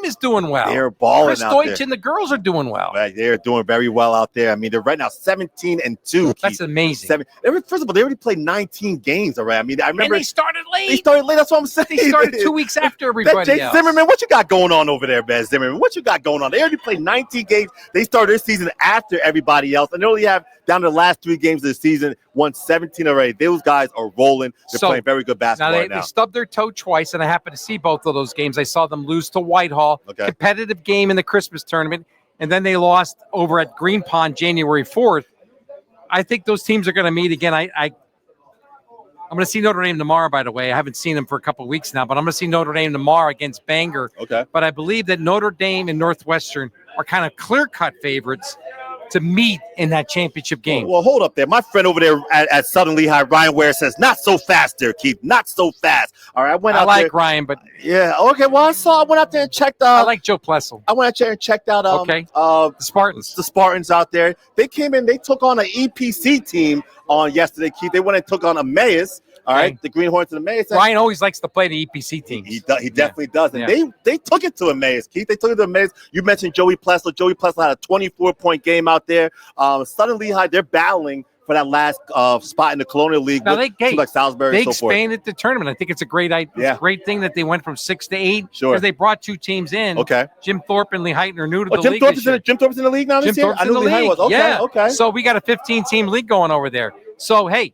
is doing well. They're balling Chris out Deutsch there. and the girls are doing well. Right, they're doing very well out there. I mean, they're right now 17-2. That's amazing. First of all, they already played 19 games already. I mean, I remember and they started late. That's what I'm saying. They started 2 weeks after everybody else. Zimmerman, what you got going on over there, man? Zimmerman, what you got going on? They already played 19 games. They started their season after everybody else, and they only have down to the last 3 games of the season, won 17 already. Those guys are rolling. They're playing very good basketball right now. They stubbed their toe twice, and I happened to see both of those games. I saw them lose to Whitehall, competitive game in the Christmas tournament, and then they lost over at Green Pond January 4th. I think those teams are going to meet again. I'm going to see Notre Dame tomorrow, by the way. I haven't seen them for a couple of weeks now, but I'm going to see Notre Dame tomorrow against Bangor. Okay. But I believe that Notre Dame and Northwestern are kind of clear-cut favorites to meet in that championship game. Well, hold up there. My friend over there at Southern Lehigh, Ryan Ware, says, not so fast there, Keith. Not so fast. All right, I like there. Ryan, but... Yeah, okay, well, I went out there and checked I like Joe Plessel. I went out there and checked out the Spartans. The Spartans out there. They came in, they took on an EPC team on yesterday, Keith. They went and took on Emmaus. All right, the Green Hornets and Emmaus. Ryan always likes to play the EPC teams. He definitely does. And they took it to Emmaus, Keith. They took it to Emmaus. You mentioned Joey Plessel. Joey Plessel had a 24-point game out there. Southern Lehigh, they're battling for that last spot in the Colonial League. Now with like Salisbury they and so forth. expanded the tournament. I think it's a great idea. Great thing that they went from 6 to 8. Sure. Because they brought 2 teams in. Okay. Jim Thorpe and Lee Heighton are new to the Jim league. Jim Thorpe's in the league now this year? I knew Lee Heighton was. Okay, okay. So we got a 15-team league going over there. So, hey,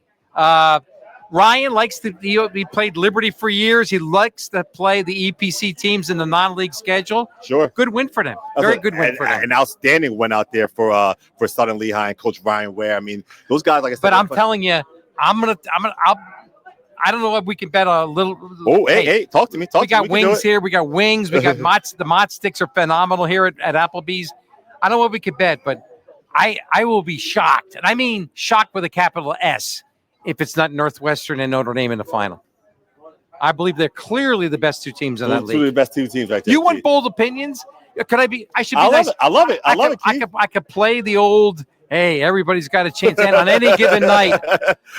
Ryan likes to he played Liberty for years. He likes to play the EPC teams in the non-league schedule. Sure. Good win for them. Very good win for them. An outstanding win out there for Southern Lehigh and Coach Ryan Ware. I mean, those guys, like I said. But I'm telling you, I don't know if we can bet a little. Oh, hey, talk to me. We got wings here. We got wings. We got the Mott sticks are phenomenal here at Applebee's. I don't know what we could bet, but I will be shocked. And I mean shocked with a capital S. If it's not Northwestern and Notre Dame in the final. I believe they're clearly the best 2 teams in that league. Two of the best 2 teams right there. You want bold opinions? Could I be? I should be nice. I love it. I love it. I could play the old, hey, everybody's got a chance on any given night.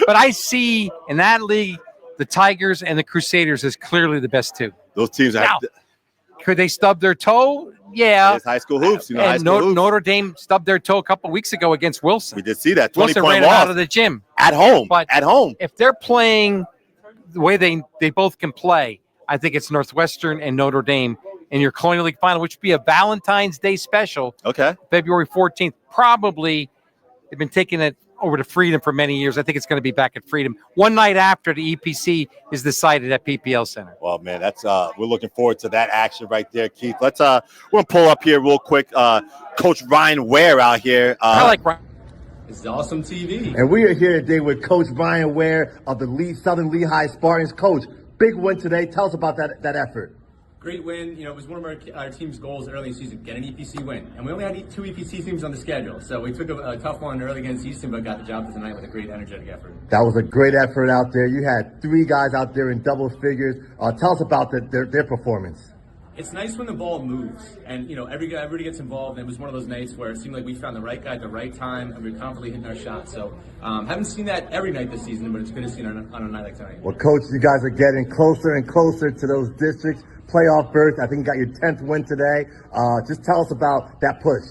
But I see in that league, the Tigers and the Crusaders as clearly the best 2. Those teams are. Could they stub their toe? Yeah. It's high school hoops. You know, and Notre Dame stubbed their toe a couple weeks ago against Wilson. We did see that. 20-point Wilson ran loss out of the gym. At home. But at home. If they're playing the way they both can play, I think it's Northwestern and Notre Dame in your Colonial League final, which would be a Valentine's Day special. Okay. February 14th. Probably they've been taking it over to Freedom for many years. I think it's going to be back at Freedom. One night after the EPC is decided at PPL Center. Well, man, that's we're looking forward to that action right there, Keith. Let's we're gonna pull up here real quick. Coach Ryan Ware out here. I like Ryan. This is awesome TV. And we are here today with Coach Ryan Ware of the Southern Lehigh Spartans. Coach, big win today. Tell us about that effort. Great win. You know, it was one of our team's goals early in the season, get an EPC win. And we only had 2 EPC teams on the schedule. So we took a tough one early against Easton, but got the job tonight with a great energetic effort. That was a great effort out there. You had 3 guys out there in double figures. Tell us about their performance. It's nice when the ball moves, and you know everybody gets involved. And it was one of those nights where it seemed like we found the right guy at the right time, and we were confidently hitting our shot. So haven't seen that every night this season, but it's good to see it on a night like tonight. Well, Coach, you guys are getting closer and closer to those districts playoff berths. I think you got your 10th win today. Just tell us about that push.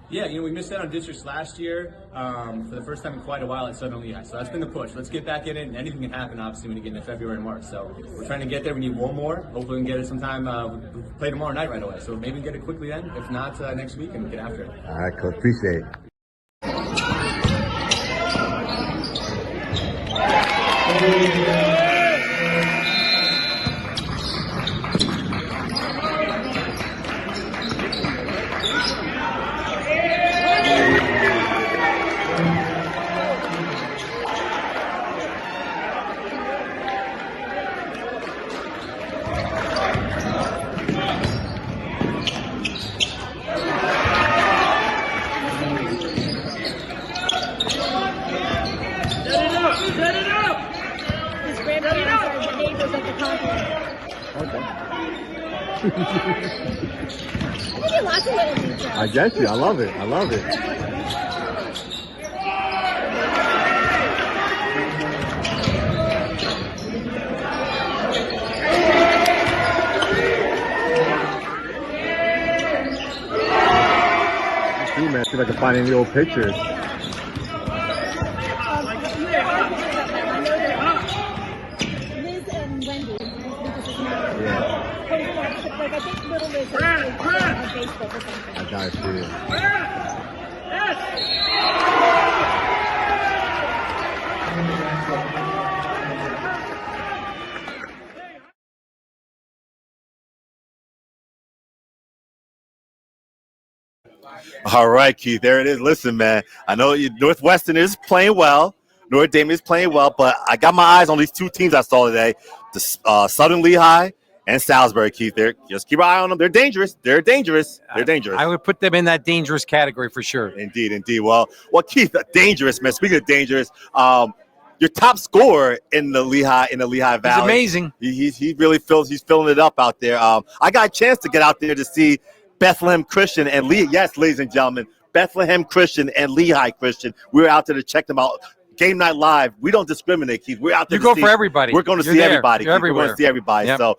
Yeah, you know, we missed out on districts last year for the first time in quite a while at Southern Lehigh. So that's been the push. Let's get back in it, and anything can happen, obviously, when you get into February and March. So we're trying to get there. We need one more. Hopefully we can get it sometime. We play tomorrow night right away. So maybe we can get it quickly then. If not, next week and get after it. All right, Coach. Appreciate it. I get you. I love it. I love it. See, man, see if I can find any old pictures. Liz and Wendy. Yeah. I think Little Liz has on Facebook or something. I got it for you. All right, Keith, there it is. Listen, man, I know Northwestern is playing well. Notre Dame is playing well, but I got my eyes on these two teams I saw today, the Southern Lehigh and Salisbury, Keith. Just keep an eye on them. They're dangerous. They're dangerous. I would put them in that dangerous category for sure. Indeed. Well, Keith, dangerous, man. Speaking of dangerous, your top scorer in the Lehigh Valley. He's amazing. He really he's filling it up out there. I got a chance to get out there to see Bethlehem Christian and yes, ladies and gentlemen, Bethlehem Christian and Lehigh Christian. We were out there to check them out. Game Night Live. We don't discriminate, Keith. We're out there. You go for everybody. We're going to see everybody. You're everywhere. We're going to see everybody. Yep. So,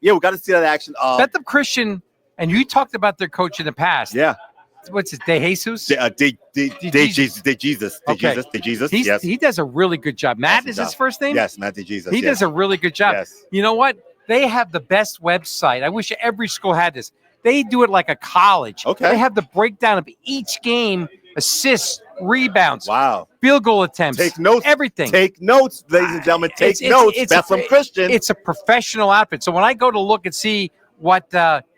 we got to see that action. Bethlehem Christian, and you talked about their coach in the past. Yeah. What's his De Jesus? De Jesus. Okay. De Jesus. Yes. He does a really good job. Matt is his first name? Yes, Matt De Jesus. He does a really good job. Yes. You know what? They have the best website. I wish every school had this. They do it like a college. Okay. They have the breakdown of each game, assists, rebounds, wow, field goal attempts. Take notes. Everything. Take notes, ladies and gentlemen. Take notes. Bethlehem Christian. It's a professional outfit. So when I go to look and see what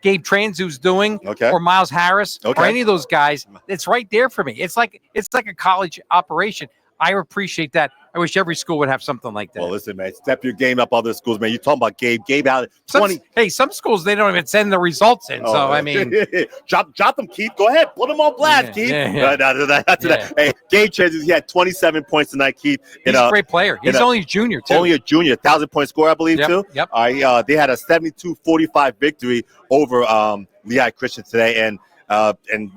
Gabe Transu's doing, or Miles Harris, or any of those guys, it's right there for me. It's like a college operation. I appreciate that. I wish every school would have something like that. Well, listen, man, step your game up other schools, man. You're talking about Gabe. Gabe out at 20. Some schools, they don't even send the results in. Oh, so, I mean. drop them, Keith. Go ahead. Put them on blast, Keith. Hey, Gabe Transu, he had 27 points tonight, Keith. He's a great player. He's only a junior, too. Only a junior. 1,000-point score, I believe, too. Yep. They had a 72-45 victory over Lehigh Christian today. And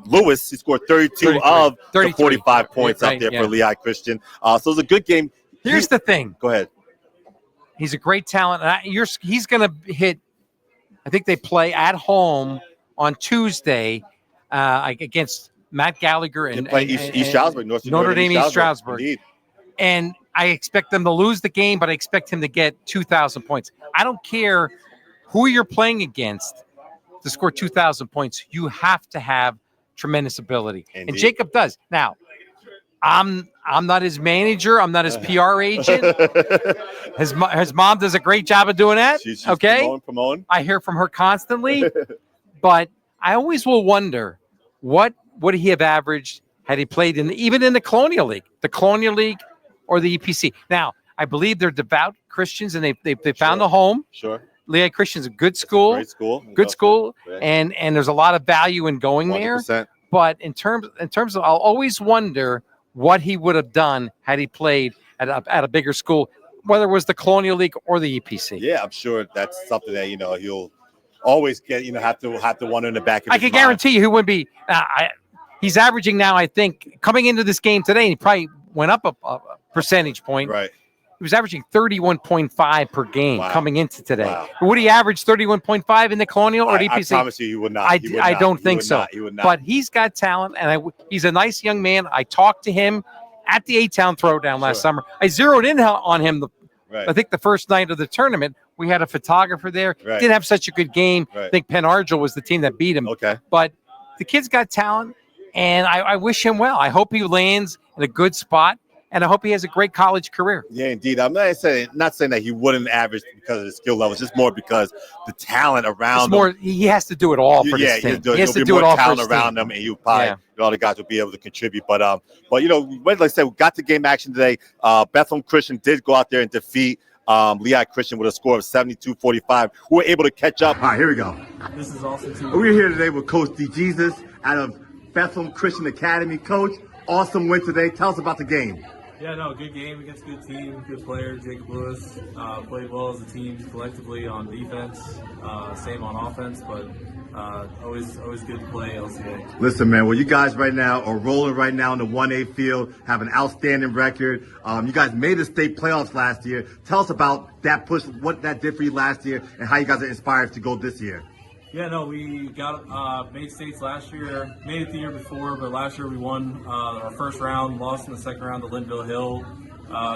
Lewis, he scored 32 of the 45 points out there for Lehigh Christian. So it was a good game. Here's the thing. Go ahead. He's a great talent. He's going to hit, I think they play at home on Tuesday against Matt Gallagher and East Stroudsburg, Notre Dame East Stroudsburg. Indeed. And I expect them to lose the game, but I expect him to get 2,000 points. I don't care who you're playing against. To score 2,000 points, you have to have tremendous ability. Indeed. And Jacob does. Now, I'm not his manager. I'm not his PR agent. His mom does a great job of doing that. She's promoting. I hear from her constantly. But I always will wonder, what would he have averaged had he played even in the Colonial League or the EPC? Now, I believe they're devout Christians, and they found a home. Sure. Lehigh Christian's a good school. Great school. Good school. And there's a lot of value in going 100%. there. But in terms of, I'll always wonder what he would have done had he played at a bigger school, whether it was the Colonial League or the EPC. Yeah, I'm sure that's something that he'll always get. Have to wonder in the back of I his can mind. guarantee you he wouldn't be. He's averaging now, I think, coming into this game today, and he probably went up a percentage point. Right. He was averaging 31.5 per game coming into today. Wow. Would he average 31.5 in the Colonial or the EPC? I promise you, he would not. I don't think so. He would not. But he's got talent, and he's a nice young man. I talked to him at the A-Town Throwdown last summer. I zeroed in on him. I think the first night of the tournament, we had a photographer there. Right. Didn't have such a good game. Right. I think Penn Argyle was the team that beat him. Okay. But the kid's got talent, and I wish him well. I hope he lands in a good spot. And I hope he has a great college career. Yeah, indeed. I'm not saying that he wouldn't average because of the skill level. It's just more because the talent around him. He has to do it all for this team. He has to do it all for his team. Around him, and you probably all the guys will be able to contribute. But like I said, we got the game action today. Bethlehem Christian did go out there and defeat Lehigh Christian with a score of 72-45. Who were able to catch up. All right, here we go. This is awesome too. We're here today with Coach De Jesus out of Bethlehem Christian Academy. Coach, awesome win today. Tell us about the game. Yeah, no, good game against a good team, good player. Jacob Lewis played well as a team collectively on defense, same on offense, but always good to play LCA. Listen, man, well, you guys right now are rolling right now in the 1A field, have an outstanding record. You guys made the state playoffs last year. Tell us about that push, what that did for you last year, and how you guys are inspired to go this year. Yeah, no, we got made states last year, made it the year before, but last year we won our first round, lost in the second round to Linville Hill.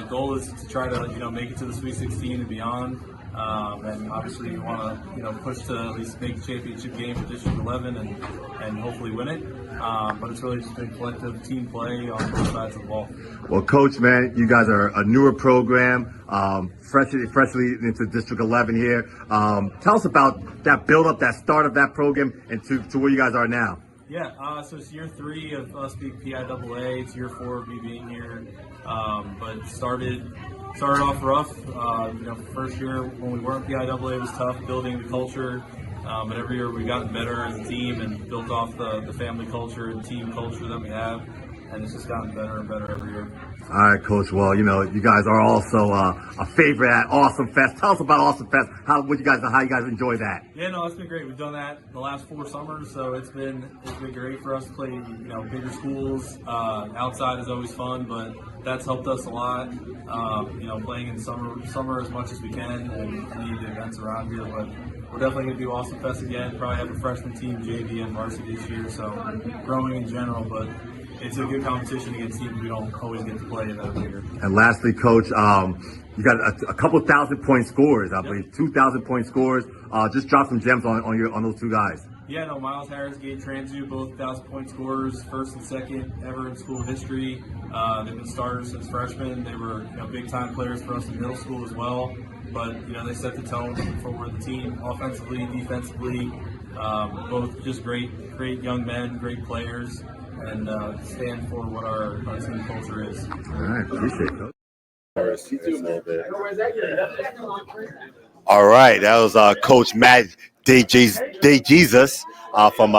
Goal is to try to make it to the Sweet 16 and beyond. And obviously we want to push to at least make the championship game for District 11 and hopefully win it. But it's really just been collective team play on both sides of the ball. Well, Coach, man, you guys are a newer program, freshly into District 11 here. Tell us about that build-up, that start of that program, and to where you guys are now. Yeah, so it's year 3 of us being PIAA. It's year 4 of me being here. But started off rough. First year when we weren't PIAA, it was tough building the culture. But every year we've gotten better as a team and built off the family culture and team culture that we have. And it's just gotten better and better every year. All right, Coach. Well, you guys are also a favorite at Awesome Fest. Tell us about Awesome Fest. How you guys enjoy that? Yeah, no, it's been great. We've done that the last 4 summers, so it's been great for us to play. Bigger schools. Outside is always fun, but that's helped us a lot. Playing in summer as much as we can, and any of the events around here. But we're definitely going to do Awesome Fest again. Probably have a freshman team, JV, and varsity this year, so growing in general, but it's a good competition against teams we don't always get to play in that year. And lastly, Coach, you got a couple 1,000-point scorers, I believe, 2,000-point scorers. Just drop some gems on those 2 guys. Yeah, no, Miles Harris, Gabe Transu, both 1,000-point scorers, first and second ever in school history. They've been starters since freshmen. They were big-time players for us in middle school as well. But they set the tone for the team, offensively, defensively. Both just great young men, great players, and stand for what our team culture is. All right, appreciate it, Coach. All right, that was Coach Matt DeJesus from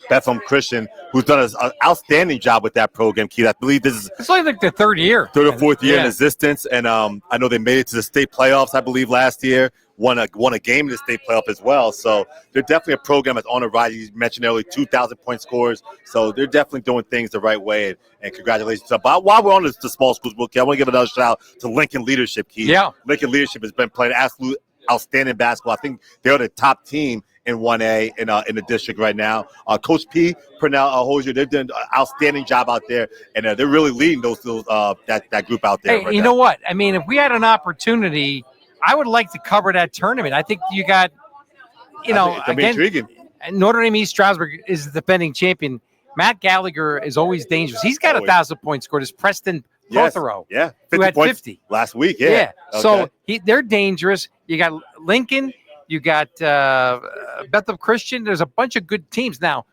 Bethlehem Christian, who's done an outstanding job with that program, Keith. I believe it's only like the third or 4th year in existence, and I know they made it to the state playoffs, I believe, last year. Won a game in the state playoff as well. So they're definitely a program that's on the rise. You mentioned earlier 2,000-point scores. So they're definitely doing things the right way. And congratulations. But while we're on the small schools, I want to give another shout out to Lincoln Leadership, Keith. Yeah. Lincoln Leadership has been playing absolute outstanding basketball. I think they're the top team in 1A in the district right now. Coach P. Purnell Hosier, they're doing an outstanding job out there, and they're really leading that group out there. Hey, you know what? I mean, if we had an opportunity, I would like to cover that tournament. I think you got, again, intriguing. Notre Dame East Stroudsburg is the defending champion. Matt Gallagher is always dangerous. He's got 1,000-point score. It's Preston Prothero, who had 50 last week. Yeah. Okay. So they're dangerous. You got Lincoln. You got Bethel Christian. There's a bunch of good teams. Now,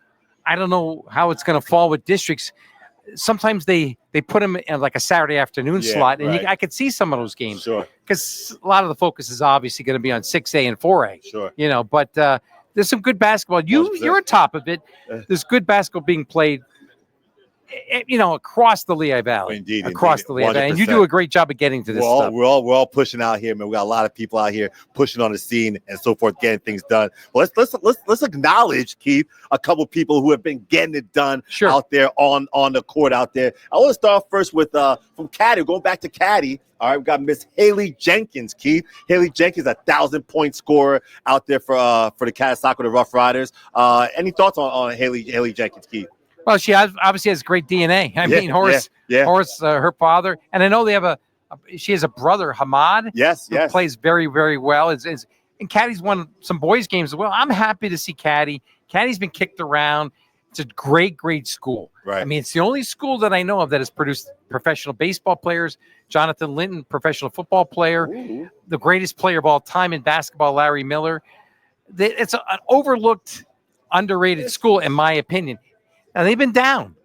I don't know how it's going to fall with districts. Sometimes they put them in like a Saturday afternoon slot, and I could see some of those games. Sure. Because a lot of the focus is obviously going to be on 6A and 4A. Sure. But there's some good basketball. You're on top of it. There's good basketball being played, across the Lehigh Valley. Indeed. Across the Lehigh Valley. And you do a great job of getting to this stuff. We're all pushing out here, man. We got a lot of people out here pushing on the scene and so forth, getting things done. Well, let's acknowledge, Keith, a couple of people who have been getting it done out there on the court out there. I want to start first with from Caddy, going back to Caddy. All right, we got Miss Haley Jenkins, Keith. Haley Jenkins, 1,000-point scorer out there for the Catasauqua, the Rough Riders. Any thoughts on Haley Jenkins, Keith? Well, she obviously has great DNA. I mean, Horace, her father, and I know they have she has a brother, Hamad. Who plays very, very well. And Caddy's won some boys' games as well. I'm happy to see Caddy. Caddy's been kicked around. It's a great, great school. Right. I mean, it's the only school that I know of that has produced professional baseball players. Jonathan Linton, professional football player. Ooh. The greatest player of all time in basketball, Larry Miller. It's an overlooked, underrated school, in my opinion. Now, they've been down.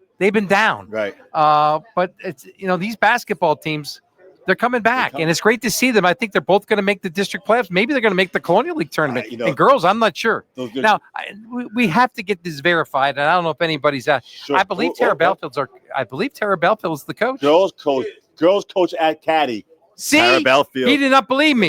Right. But it's these basketball teams, they're coming back, and it's great to see them. I think they're both going to make the district playoffs. Maybe they're going to make the Colonial League tournament. And girls, I'm not sure. Now, we have to get this verified, and I don't know if anybody's out. Sure. I believe Tara Belfield's the coach. Girls coach at Caddy. See, Tara Belfield. He did not believe me.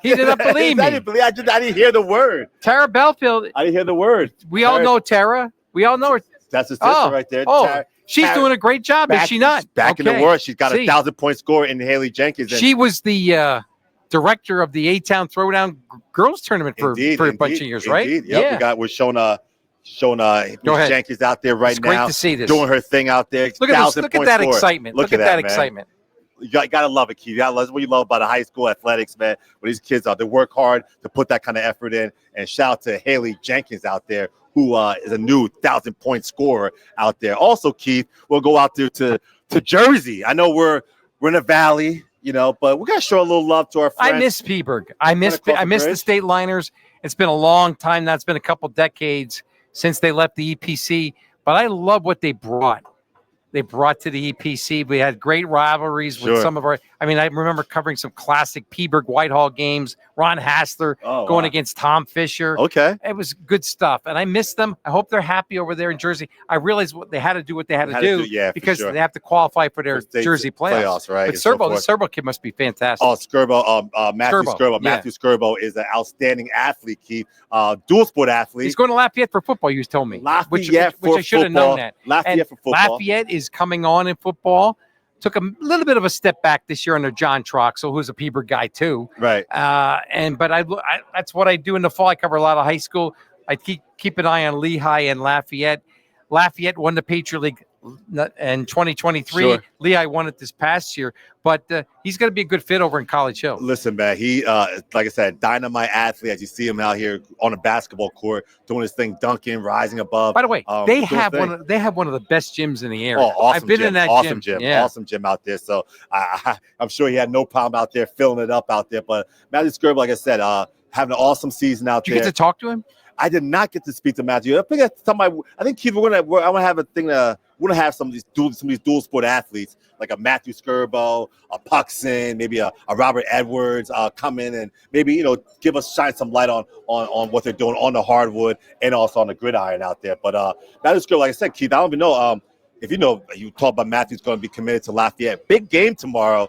He did not believe me. I didn't hear the word. Tara Belfield. I didn't hear the word. We all know Tara. We all know her. That's his sister right there. She's doing a great job, is she not? Back in the world, she's got 1,000-point score in Haley Jenkins. She was the director of the A-Town Throwdown Girls Tournament for a bunch of years, right? Yep. Yeah. We're showing Miss Jenkins out there right now. It's great to see this. Doing her thing out there. Look at that excitement. Look at that excitement. You gotta love it, Keith. That's what you love about the high school athletics, man. When these kids they work hard to put that kind of effort in. And shout out to Haley Jenkins out there, who is a new 1,000-point scorer out there. Also, Keith, we'll go out there to Jersey. I know we're in the Valley, but we gotta show a little love to our friends. I miss Peaburg. I miss the State Liners. It's been a long time. That's been a couple decades since they left the EPC. But I love what they brought. They brought to the EPC. We had great rivalries with some of our. I remember covering some classic Peaburg Whitehall games. Ron Hassler going against Tom Fisher. Okay, it was good stuff, and I miss them. I hope they're happy over there in Jersey. I realized what they had to do, they had to do, because they have to qualify for their Jersey playoffs, right? But Skirbo, the Skirbo kid must be fantastic. Oh, Skirbo, Matthew Skirbo. Matthew Skirbo is an outstanding athlete, Keith. Dual sport athlete. He's going to Lafayette for football. You told me, which I should have known that. Lafayette for football. Lafayette is coming on in football. Took a little bit of a step back this year under John Troxel, who's a Peaburg guy too. Right. But I that's what I do in the fall. I cover a lot of high school. I keep an eye on Lehigh and Lafayette. Lafayette won the Patriot League in 2023. Sure. Lehigh won it this past year, but he's going to be a good fit over in College Hill. Listen, man, he like I said, dynamite athlete. As you see him out here on a basketball court doing his thing, dunking, rising above. By the way, they have one of the best gyms in the area. Oh, awesome! I've been in that awesome gym. Awesome gym out there. So I'm sure he had no problem out there filling it up out there. But Matthew Skirbo, like I said, having an awesome season out there. Did you get to talk to him? I did not get to speak to Matthew. I think that's somebody. I think Keith, I'm gonna have a thing. We're gonna have some of these dual sport athletes, like a Matthew Skirbo, a Puxon, maybe a Robert Edwards, come in and maybe shine some light on what they're doing on the hardwood and also on the gridiron out there. But Matthew Skirbo, like I said, Keith, I don't even know if you talk about Matthew's going to be committed to Lafayette. Big game tomorrow.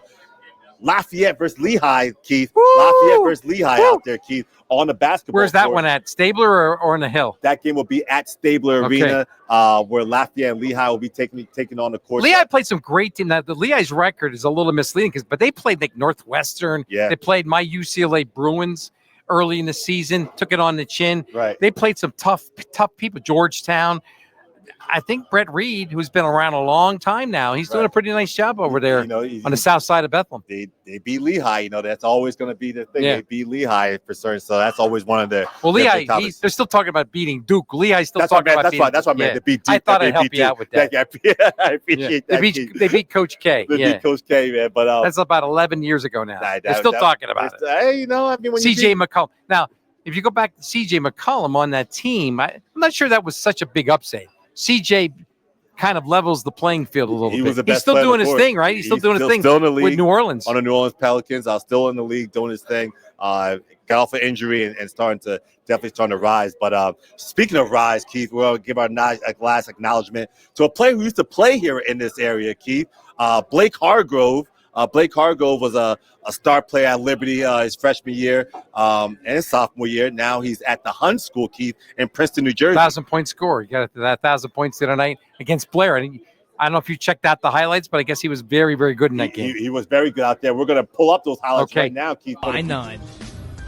Lafayette versus Lehigh, Keith. Woo! Lafayette versus Lehigh out there, Keith, on the basketball Where's that court. one at? Stabler or in the Hill? That game will be at Stabler Arena, where Lafayette and Lehigh will be taking on the court. Lehigh played some great team. Now, the Lehigh's record is a little misleading but they played like Northwestern. Yeah. They played my UCLA Bruins early in the season, took it on the chin. Right. They played some tough people. Georgetown. I think Brett Reed, who's been around a long time now, he's doing a pretty nice job over there on the south side of Bethlehem. They beat Lehigh. That's always going to be the thing. Yeah. They beat Lehigh for certain. So that's always one of their. Well, Lehigh, they're still talking about beating Duke. Lehigh's still talking about beating Duke. That's why I meant to beat Duke. I thought I'd help you out with that. I appreciate that. They beat Coach K. They beat Coach K, man. But that's about 11 years ago now. They're still talking about it. When C.J. McCollum. Now, if you go back to C.J. McCollum on that team, I'm not sure that was such a big upset. C.J. kind of levels the playing field a little bit. He's still doing his thing, right? He's still doing his thing in the league, with New Orleans. On the New Orleans Pelicans. Still in the league doing his thing. Got off an injury and definitely starting to rise. But speaking of rise, Keith, we'll give our last acknowledgement to a player who used to play here in this area, Keith. Blake Hargrove. Blake Hargrove was a star player at Liberty his freshman year and his sophomore year. Now he's at the Hun School, Keith, in Princeton, New Jersey. 1,000-point score. You got that 1,000 points the other night against Blair. I don't know if you checked out the highlights, but I guess he was very, very good in that game. He was very good out there. We're going to pull up those highlights right now, Keith. By 9.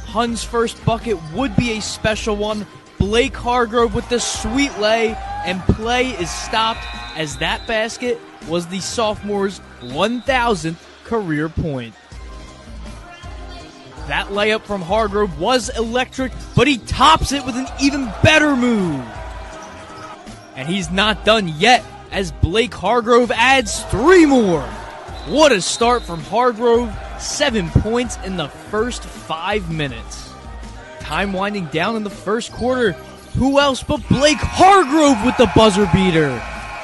Hun's first bucket would be a special one. Blake Hargrove with the sweet lay, and play is stopped as that basket was the sophomore's 1,000th career point. That layup from Hargrove was electric, but he tops it with an even better move. And he's not done yet, as Blake Hargrove adds 3 more. What a start from Hargrove, 7 points in the first 5 minutes. Time winding down in the first quarter. Who else but Blake Hargrove with the buzzer beater?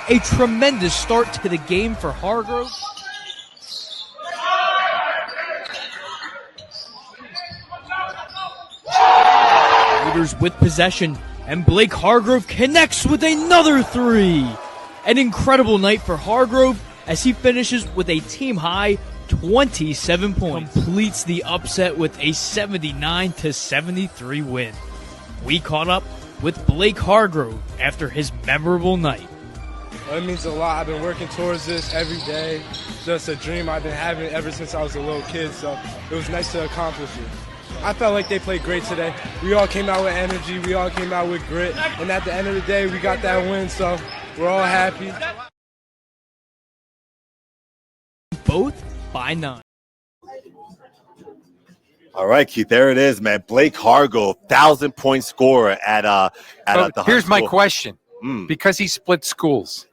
A tremendous start to the game for Hargrove. Raiders with possession, and Blake Hargrove connects with another 3. An incredible night for Hargrove as he finishes with a team-high 27 points. Completes the upset with a 79-73 win. We caught up with Blake Hargrove after his memorable night. Well, it means a lot. I've been working towards this every day. Just a dream I've been having ever since I was a little kid, so it was nice to accomplish it. I felt like they played great today. We all came out with energy. We all came out with grit. And at the end of the day, we got that win, so we're all happy. Both by 9. All right, Keith, there it is, man. Blake Hargrove, 1,000-point scorer at the Here's high my school. question. Because he split schools,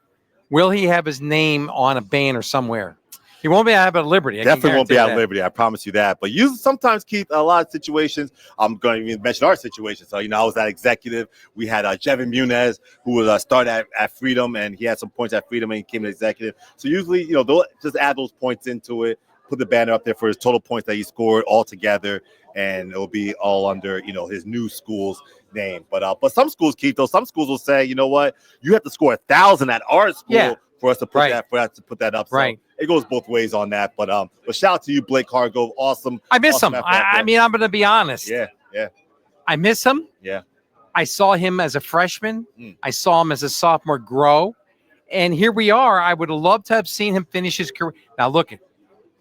will he have his name on a banner somewhere? He won't be able to have Liberty. Definitely won't be at Liberty. I promise you that. But you sometimes, Keith, a lot of situations. I'm going to even mention our situation. So, I was that executive. We had Jevin Muniz, who would start at Freedom, and he had some points at Freedom, and he became an executive. So usually, they'll just add those points into it, put the banner up there for his total points that he scored all together, and it'll be all under, his new school's name. But some schools, Keith, though, some schools will say, you know what, you have to score 1,000 at our school for us to put that up. So it goes both ways on that. But shout out to you, Blake Hargrove. Awesome. I miss awesome him. I'm going to be honest. Yeah. I miss him. Yeah. I saw him as a freshman. I saw him as a sophomore grow. And here we are. I would have loved to have seen him finish his career. Now, look,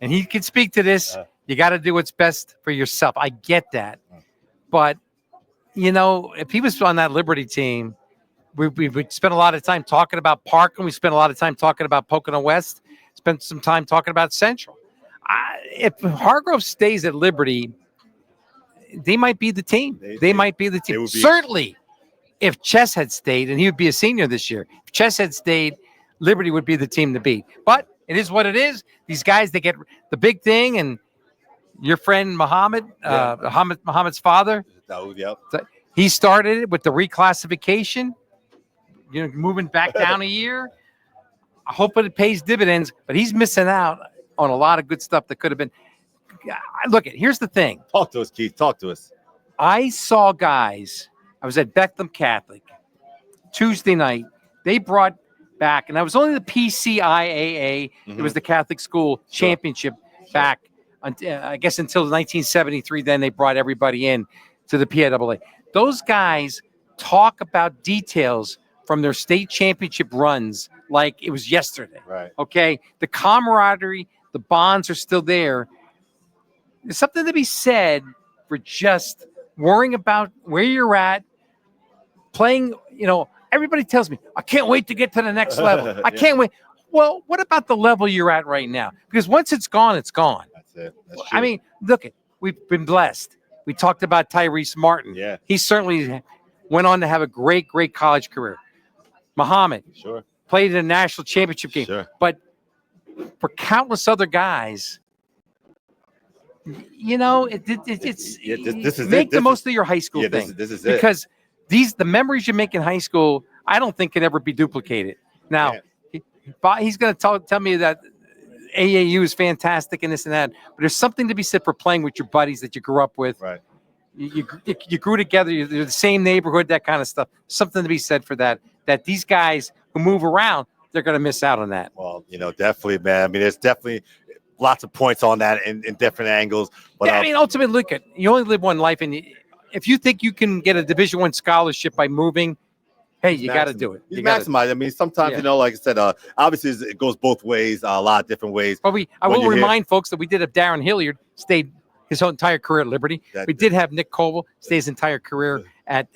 and he can speak to this. You got to do what's best for yourself. I get that. But, if he was on that Liberty team, we spent a lot of time talking about Parkland. We spent a lot of time talking about Pocono West. Spent some time talking about Central. If Hargrove stays at Liberty, they might be the team. They might be the team. Certainly, if Chess had stayed, and he would be a senior this year, if Chess had stayed, Liberty would be the team to beat. But it is what it is. These guys, they get the big thing, and your friend Muhammad's father, he started it with the reclassification, moving back down a year. I hope it pays dividends, but he's missing out on a lot of good stuff that could have been. Look, here's the thing. Talk to us, Keith. Talk to us. I saw guys. I was at Bethlehem Catholic Tuesday night. They brought back, and that was only the PCIAA. It was the Catholic School Championship back, I guess, until 1973. Then they brought everybody in to the PIAA. Those guys talk about details from their state championship runs like it was yesterday. Right. Okay. The camaraderie, the bonds are still there. There's something to be said for just worrying about where you're at, playing. Everybody tells me, I can't wait to get to the next level. I can't wait. Well, what about the level you're at right now? Because once it's gone, it's gone. That's it. That's true. I mean, look, we've been blessed. We talked about Tyrese Martin. Yeah. He certainly went on to have a great, great college career. Muhammad played in a national championship game. Sure. But for countless other guys, it's make the most of your high school thing. This is because the memories you make in high school, I don't think can ever be duplicated. Now, he's going to tell me that AAU is fantastic and this and that, but there's something to be said for playing with your buddies that you grew up with. Right. You grew together. You're the same neighborhood, that kind of stuff. Something to be said for that. That these guys who move around, they're going to miss out on that. Well, definitely, man. I mean, there's definitely lots of points on that in different angles. But ultimately, look at you only live one life, and if you think you can get a Division I scholarship by moving, hey, you got to do it. You maximize. I mean, sometimes like I said, obviously it goes both ways, a lot of different ways. But I will remind folks that we did have Darren Hilliard stayed his whole entire career at Liberty. We did have Nick Colville stay his entire career at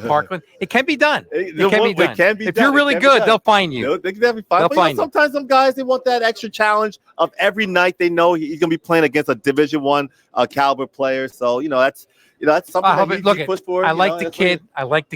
Parkland. It can be done. It can be done. If you're really good, they'll find you. They can definitely find you. Sometimes some guys, they want that extra challenge of every night they know he's going to be playing against a Division I caliber player. So, that's something that he pushed for. I like the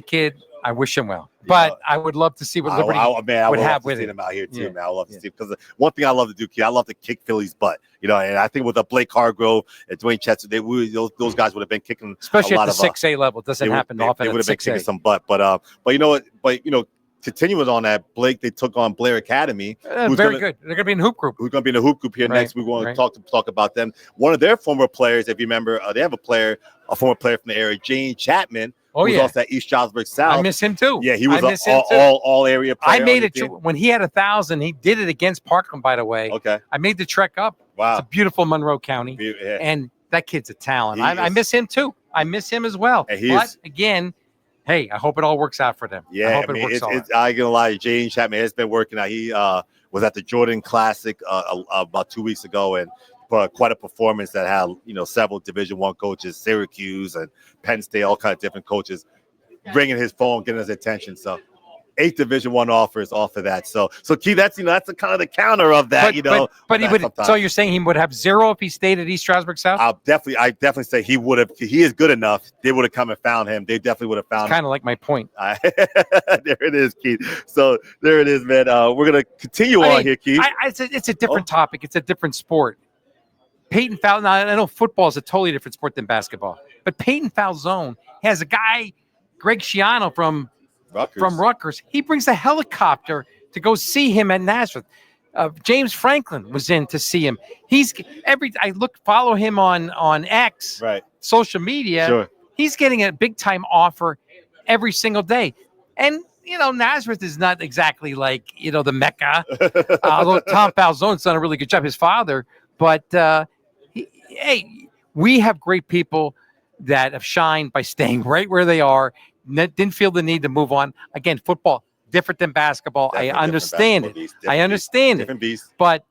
kid. I wish him well. But I would love to see what Liberty would have with him out here too, man. I would love to see, because one thing I love to do, kid, I love to kick Philly's butt. And I think with a Blake Hargrove and Dwayne Chester, those guys would have been kicking, especially a lot at the 6A level. It doesn't happen often. They would have been kicking some butt. But you know what? Continuing on that, Blake, they took on Blair Academy. Very good. They're going to be in the hoop group. Who's going to be in the hoop group here next? We want to talk about them. One of their former players, if you remember, they have a former player from the area, Jane Chapman. Who's also at East Stroudsburg South. I miss him too. Yeah, he was all area player. I made it when he had 1,000. He did it against Parkland, by the way. Okay. I made the trek up. Wow. It's a beautiful Monroe County. And that kid's a talent. I miss him too. I miss him as well. But again, hey, I hope it all works out for them. Yeah, I hope it works out. I ain't gonna lie, Jane Chapman has been working out. He was at the Jordan Classic about 2 weeks ago and put quite a performance that had several Division I coaches, Syracuse and Penn State, all kinds of different coaches bringing his phone, getting his attention. So 8 Division I offers off of that. So Keith, that's that's the kind of the counter of that. But he would. So you're saying he would have 0 if he stayed at East Stroudsburg South? I definitely say he would have. He is good enough. They would have come and found him. They definitely would have found him. Kind of like my point. There it is, Keith. So there it is, man. We're gonna continue on here, Keith. It's a different topic. It's a different sport. Peyton Foul. Now, I know football is a totally different sport than basketball, but Peyton Falzone has a guy, Greg Schiano from Rutgers. He brings a helicopter to go see him at Nazareth. James Franklin was in to see him. Follow him on X, right? Social media. Sure. He's getting a big time offer every single day, and Nazareth is not exactly like the Mecca. Although Tom Falzone's done a really good job, his father, but. We have great people that have shined by staying right where they are. Didn't feel the need to move on. Again, football different than basketball. I understand it. I understand it. Different beast. But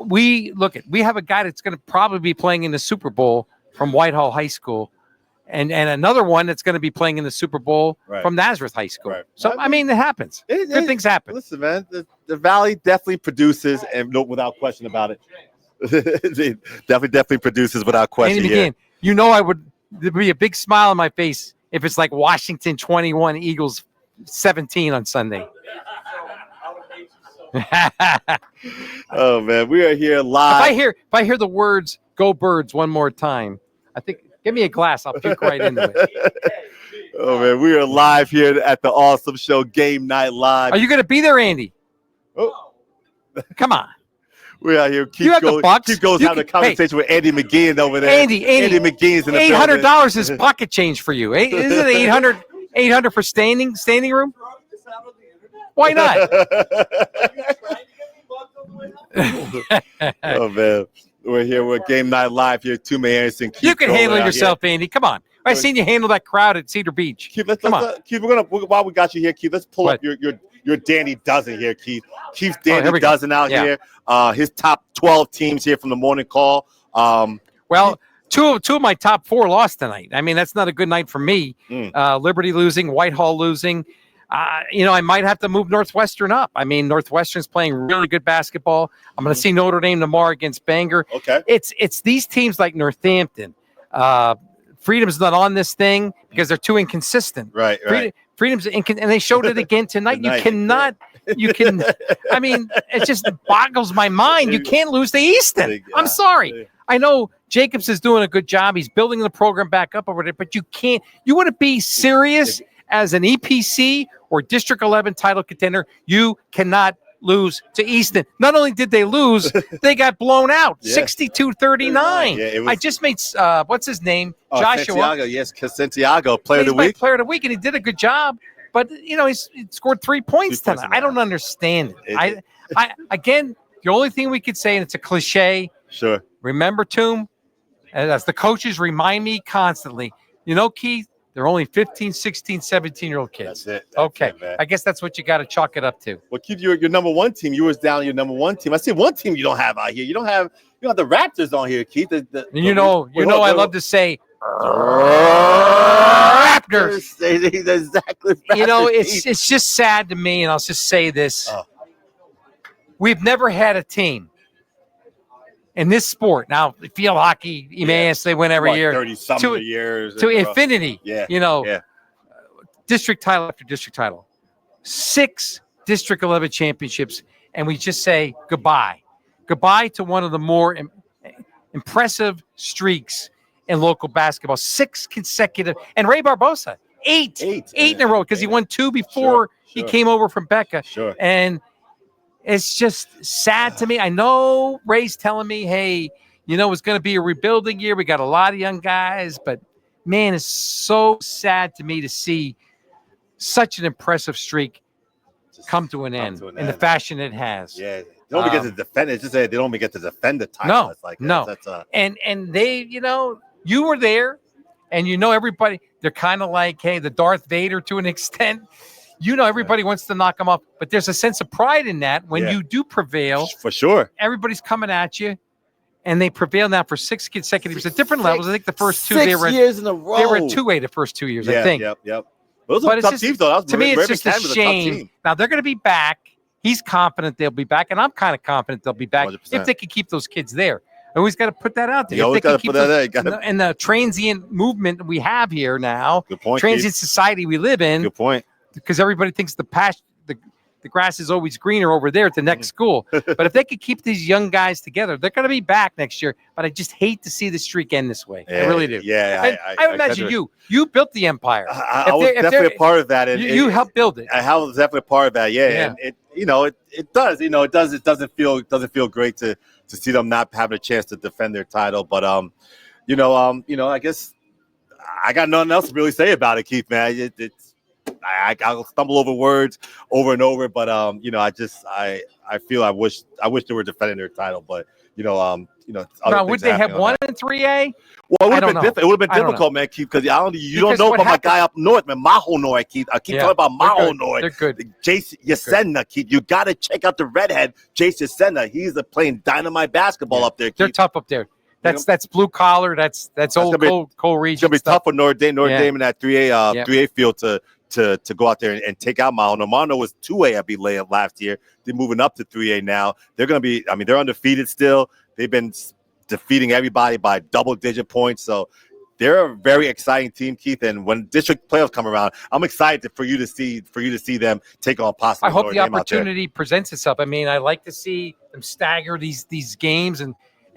we have a guy that's going to probably be playing in the Super Bowl from Whitehall High School, and another one that's going to be playing in the Super Bowl from Nazareth High School. Right. So I mean, it happens. Good things happen. Listen, man, the Valley definitely produces, and without question about it. It definitely produces without question. And again, there'd be a big smile on my face if it's like Washington 21, Eagles 17 on Sunday. Oh man, we are here live. If I hear the words "Go Birds" one more time, I think give me a glass. I'll puke right into it. Oh man, we are live here at the Awesome Show Game Night Live. Are you going to be there, Andy? Oh, come on. We're out here. Keep having a conversation with Andy McGeehan over there. Andy McGeehan's in the $800 is pocket change for you. Isn't it 800 for standing room? Why not? Oh man, we're here with Game Night Live here. Toomey Anderson. You can handle yourself, Andy. Come on. I've seen you handle that crowd at Cedar Beach. Keith, Keith, while we got you here, Keith, let's pull up your Danny Dozen here, Keith. Keith's Danny Dozen out here. His top 12 teams here from the morning call. Well, two of my top 4 lost tonight. I mean, that's not a good night for me. Liberty losing, Whitehall losing. I might have to move Northwestern up. I mean, Northwestern's playing really good basketball. I'm going to see Notre Dame tomorrow against Bangor. Okay. It's these teams like Northampton. Freedom's not on this thing because they're too inconsistent. Right. Freedom's and they showed it again tonight. You cannot. I mean, it just boggles my mind. You can't lose to Easton. I'm sorry. I know Jacobs is doing a good job. He's building the program back up over there, but you can't. You want to be serious as an EPC or District 11 title contender. You cannot lose to Easton. Not only did they lose, they got blown out, 62-39. I just made what's his name, Joshua Santiago. Yes, Santiago, player of the week. Player of the week, and he did a good job. But he scored 3 points tonight. I don't understand it. I again, the only thing we could say, and it's a cliche. Sure. Remember, Toom, as the coaches remind me constantly. Keith, they're only 15, 16, 17-year-old kids. That's it. Okay. I guess that's what you got to chalk it up to. Well, Keith, your number one team. You was down your number one team. I see one team you don't have out here. You don't have the Raptors on here, Keith. I love to say Raptors. Exactly. It's just sad to me, and I'll just say this. We've never had a team in this sport. Now, field hockey, Emmaus, they win every year. 30-some years. To infinity. Yeah. District title after district title. 6 District 11 championships, and we just say goodbye. Goodbye to one of the more impressive streaks in local basketball. 6 consecutive. And Ray Barbosa, 8 in a row, because he won 2 before he came over from Becca. Sure. And it's just sad to me. I know Ray's telling me, hey, it's going to be a rebuilding year. We got a lot of young guys, but man, it's so sad to me to see such an impressive streak come to an end in the fashion it has. Yeah. They don't get to defend it. It's just that they don't get to defend the title. And they, you were there, and everybody, they're kind of like, hey, the Darth Vader to an extent. Everybody wants to knock them off, but there's a sense of pride in that when you do prevail. For sure. Everybody's coming at you, and they prevail now for 6 consecutive years at different levels. I think the first 2 6 years in a row. They were at 2A the first 2 years, I think. Yep. Those are tough teams, though. To me, it's just a shame. Now, they're going to be back. He's confident they'll be back, and I'm kind of confident they'll be back 100%. if they can keep those kids there. Always got to put that out there. You always got to put that there. And the transient movement we have here now, Good point, transient society we live in. Good point. Because everybody thinks the grass is always greener over there at the next school. But if they could keep these young guys together, they're going to be back next year. But I just hate to see the streak end this way. I really do. Yeah, I imagine you built the empire. I was definitely a part of that. And you helped build it. I was definitely a part of that. Yeah. And it does. It doesn't feel great to see them not having a chance to defend their title. But I guess I got nothing else to really say about it, Keith. Man, I'll stumble over words over and over, but I feel I wish they were defending their title, but now, would they have won in 3A? Well, it would have been difficult, man, Keith, because you don't know about my guy up north, man, Maho Noy, Keith. I keep talking about Maho Noy. They're good. Jason Yasenna, Keith. You got to check out the redhead, Jason Yasenna. He's playing dynamite basketball up there, Keith. They're tough up there. That's blue collar. That's old coal region. It's gonna be tough for Notre Dame in that 3A field to go out there and take out Mano. Mano was 2A, I believe, last year. They're moving up to 3A now. They're going to be, they're undefeated still. They've been defeating everybody by double-digit points. So they're a very exciting team, Keith. And when district playoffs come around, I'm excited for you to see them take on possibly. I hope the opportunity presents itself. I like to see them stagger these games and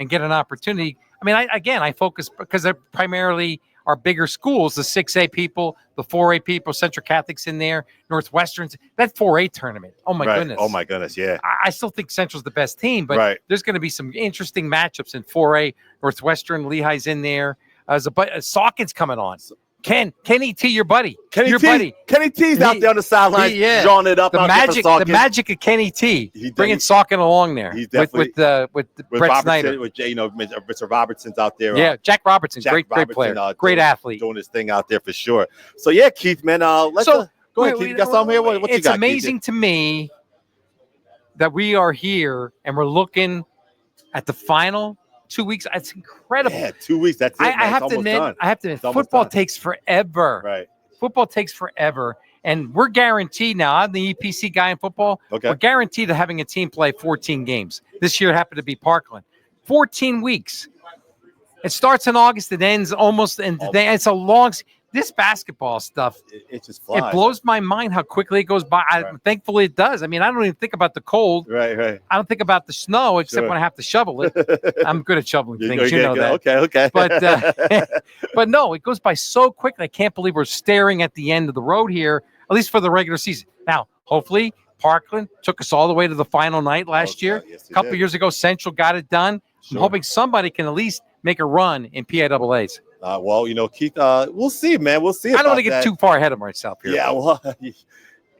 get an opportunity. I focus because they're primarily our bigger schools, the 6A people, the 4A people, Central Catholic's in there, Northwestern's, that 4A tournament. Oh, my goodness. Oh, my goodness, yeah. I still think Central's the best team, but there's going to be some interesting matchups in 4A. Northwestern, Lehigh's in there. Saucon's coming on. Kenny T, your buddy. Kenny T's out there on the sidelines, drawing it up. The magic of Kenny T, bringing Saucon along there. He's with Brett Snyder. With Mr. Robertson's out there. Yeah, Jack Robertson, great player, great athlete, doing his thing out there for sure. So yeah, Keith, man, let's go ahead. Keith, you got something here? What you got? It's amazing to me that we are here and we're looking at the final 2 weeks. It's incredible. Yeah, 2 weeks. That's it. I have to admit, football takes forever. Right. Football takes forever. And we're guaranteed now. I'm the EPC guy in football. Okay. We're guaranteed to having a team play 14 games. This year happened to be Parkland. 14 weeks. It starts in August. It ends almost. It's a long. This basketball stuff, it just flies. It blows my mind how quickly it goes by. Thankfully, it does. I don't even think about the cold. Right. I don't think about the snow except when I have to shovel it. I'm good at shoveling things. You know that. Okay. But no, it goes by so quickly. I can't believe we're staring at the end of the road here, at least for the regular season. Now, hopefully, Parkland took us all the way to the final night last year. Yes, a couple of years ago, Central got it done. Sure. I'm hoping somebody can at least make a run in PIAAs. Keith, we'll see, man. We'll see. I don't want to get too far ahead of myself here. Yeah, well,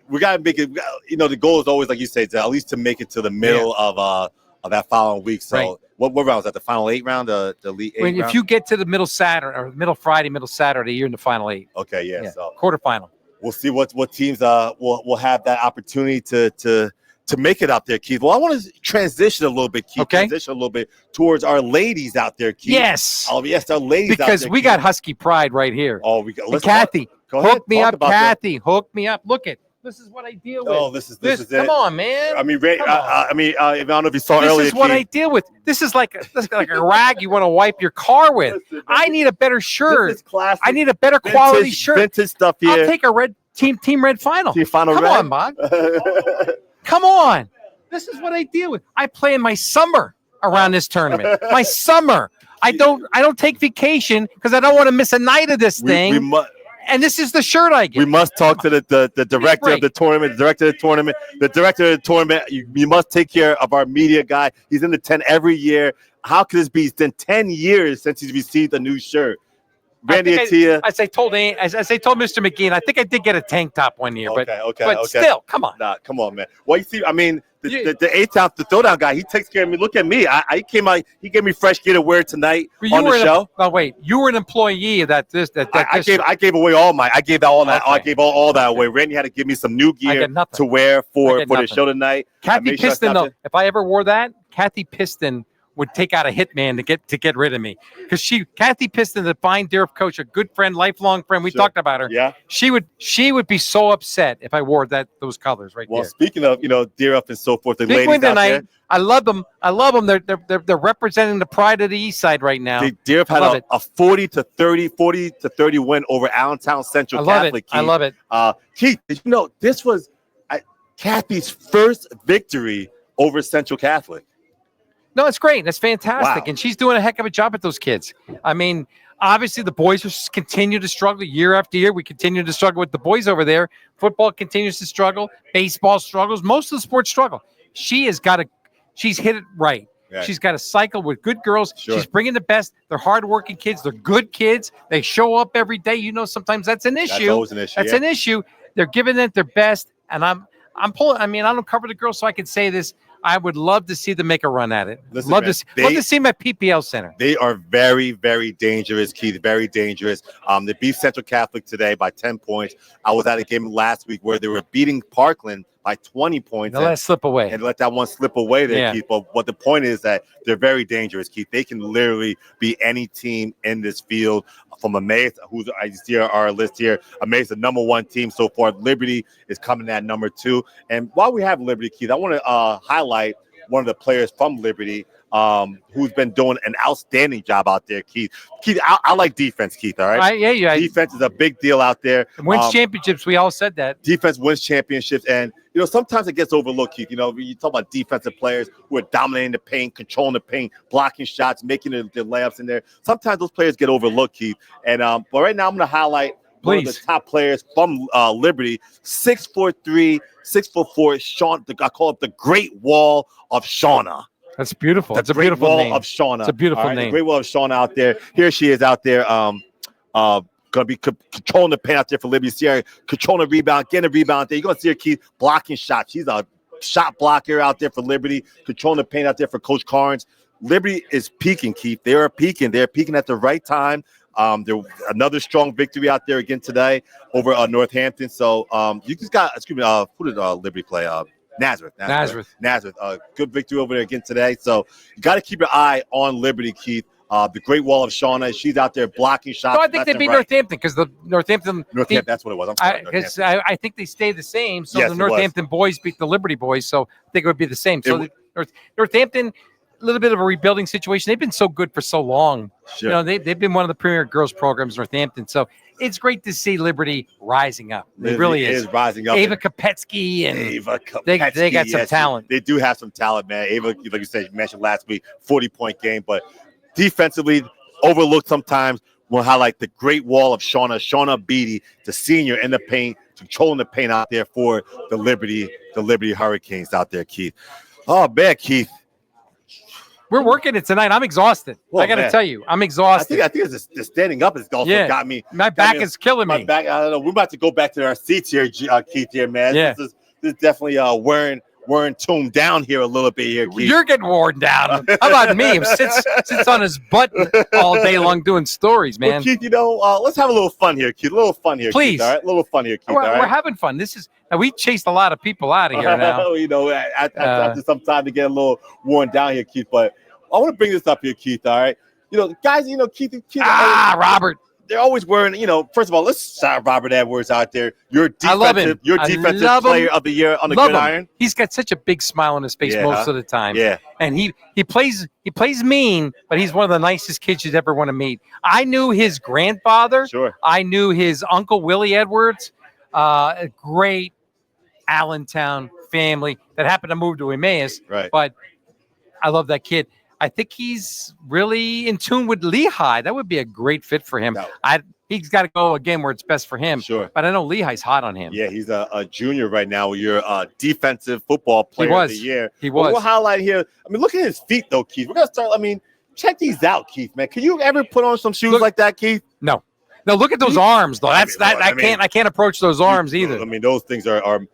we got to make it. The goal is always, like you say, to at least to make it to the middle of that following week. So, what round was that? The final 8 round, the elite 8 round? If you get to the middle Saturday or middle Friday, middle Saturday, you're in the final 8. Okay, yeah. So quarterfinal. We'll see what teams will have that opportunity to make it out there, Keith. Well, I want to transition a little bit, Keith. Okay. Transition a little bit towards our ladies out there, Keith. Yes. Oh, yes, our ladies because out there, we Keith. got Husky pride right here. Oh, we got. Kathy, hook me up, Kathy. Hook me up. Look it. This is what I deal with. Oh, this is it. Come on, man. I don't know if you saw earlier. This is what Keith. I deal with. This is like a rag you want to wipe your car with. I need a better shirt. This is classic. I need a better quality shirt. Vintage stuff here. I'll take a red team red final. Come on, Bob. Come on. This is what I deal with. I play in my summer around this tournament. My summer. I don't take vacation because I don't want to miss a night of this thing. And this is the shirt I get. We must talk to the director of the tournament. The director of the tournament. You must take care of our media guy. He's in the tent every year. How could this be? It's been 10 years since he's received a new shirt. Randy Attia. As I told Mr. McGee, I think I did get a tank top one year, but still, come on. Nah, come on, man. Well, you see, the eighth the throwdown guy, he takes care of me. Look at me. I came out. He gave me fresh gear to wear tonight on the show. You were an employee of that. I gave away all my. I gave all that. I gave all that away. Randy had to give me some new gear to wear for the show tonight. Kathy Piston, though, if I ever wore that, Kathy Piston would take out a hitman to get rid of me. Because Kathy Piston, the fine Deerf coach, a good friend, lifelong friend. We talked about her. Yeah. She would be so upset if I wore those colors right Well, there. speaking of, Deerf and so forth, the Big ladies win out tonight. there. I love them. They're representing the pride of the East Side right now. Deerf had a 40 to 30 win over Allentown Central Catholic. I love it. Keith, did you know this was Kathy's first victory over Central Catholic? No, it's great. That's fantastic. Wow. And she's doing a heck of a job at those kids. I mean, obviously the boys continue to struggle year after year. We continue to struggle with the boys over there. Football continues to struggle. Baseball struggles. Most of the sports struggle. She's hit it right. Right. She's got a cycle with good girls. Sure. She's bringing the best. They're hardworking kids. They're good kids. They show up every day. Sometimes that's an issue. That's always an issue. That's an issue. They're giving it their best. And I'm pulling. I mean, I don't cover the girls, so I can say this. I would love to see them make a run at it. Listen, love man, to see them at PPL Center. They are very, very dangerous, Keith. Very dangerous. They beat Central Catholic today by 10 points. I was at a game last week where they were beating Parkland by 20 points. Let it slip away. And let that one slip away there, Yeah. Keith. But the point is that they're very dangerous, Keith. They can literally be any team in this field. From Emmaus, I see our list here. Emmaus, the number one team so far. Liberty is coming at number 2. And while we have Liberty, Keith, I want to highlight one of the players from Liberty who's been doing an outstanding job out there, Keith. Keith, I like defense, Keith, all right? Defense is a big deal out there. Wins championships, we all said that. Defense wins championships, and sometimes it gets overlooked, Keith. When you talk about defensive players who are dominating the paint, controlling the paint, blocking shots, making the layups in there. Sometimes those players get overlooked, Keith. And but right now I'm going to highlight one of the top players from Liberty, 6'3", 6'4", Sean. I call it the Great Wall of Shauna. That's beautiful. That's a Great beautiful Wall name. of Shauna. It's a beautiful All right, name. The Great Wall of Shauna out there. Here she is out there. Going to be controlling the paint out there for Liberty. See her controlling the rebound, getting a rebound there. You're going to see her, Keith, blocking shots. She's a shot blocker out there for Liberty, controlling the paint out there for Coach Carnes. Liberty is peaking, Keith. They are peaking. They're peaking at the right time. There another strong victory out there again today over Northampton. So you just got, who did Liberty play? Nazareth. Good victory over there again today. So you got to keep your eye on Liberty, Keith. The Great Wall of Shauna, she's out there blocking shots. No, I think they beat Northampton because the Northampton. That's what it was. I think they stay the same. So Yes, the Northampton boys beat the Liberty boys. So I think it would be the same. So Northampton, a little bit of a rebuilding situation. They've been so good for so long. Sure. They've been one of the premier girls programs, Northampton. So it's great to see Liberty rising up. It really is rising up. Ava Kopetsky and they got some talent. They do have some talent, man. Ava, like you said, you mentioned last week, 40-point game, but defensively overlooked sometimes. We'll highlight the Great Wall of Shauna Beatty, the senior in the paint, controlling the paint out there for the Liberty Hurricanes out there, Keith. Oh, man, Keith. We're working it tonight. I'm exhausted. I got to tell you, I'm exhausted. I think it's the standing up has also got me. My back is killing me. My back. I don't know. We're about to go back to our seats here, Keith. Here, man. Yeah. This is definitely wearing Toomey down here a little bit here, Keith. You're getting worn down. How about me? He sits on his butt all day long doing stories, man. Well, Keith, let's have a little fun here, Keith. A little fun here, please. Keith, all right? A little fun here, Keith. We're having fun. We chased a lot of people out of here now. After some time to get a little worn down here, Keith. But I want to bring this up here, Keith. All right, guys. Keith. Robert. They're always wearing. First of all, let's shout Robert Edwards out there. I love him. Your defensive player of the year on the gridiron. He's got such a big smile on his face most of the time. Yeah, and he plays mean, but he's one of the nicest kids you'd ever want to meet. I knew his grandfather. Sure. I knew his uncle Willie Edwards. A great Allentown family that happened to move to Emmaus. Right. But I love that kid. I think he's really in tune with Lehigh. That would be a great fit for him. He's got to go again where it's best for him. Sure. But I know Lehigh's hot on him. Yeah, he's a junior right now. You're a defensive football player of the year. He was. We'll highlight here. Look at his feet, though, Keith. We're going to start. Check these out, Keith, man. Can you ever put on some shoes like that, Keith? No. No, look at those arms, though. I can't approach those arms either. Those things are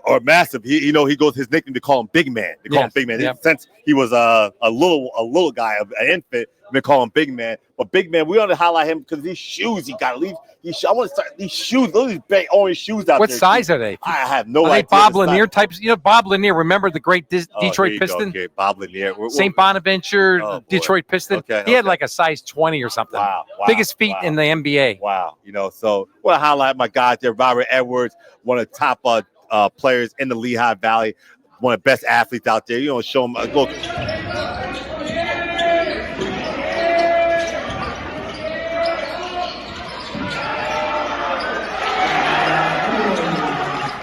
or massive. He goes his nickname. They call him Big Man. They call him Big Man. Yep. Since he was a little guy, an infant, they call him Big Man. But Big Man, we want to highlight him because these shoes he got. I want to start these shoes. Those are these big orange shoes out there. What size are they? I have no idea. idea. Bob Lanier types. Bob Lanier. Remember the great Detroit Piston? Okay, Bob Lanier. St. Bonaventure, Detroit Piston. He had like a size 20 or something. Wow. Biggest feet in the NBA. Wow. So I want to highlight my guys there. Robert Edwards, one of the top players in the Lehigh Valley, one of the best athletes out there. Show him. Look.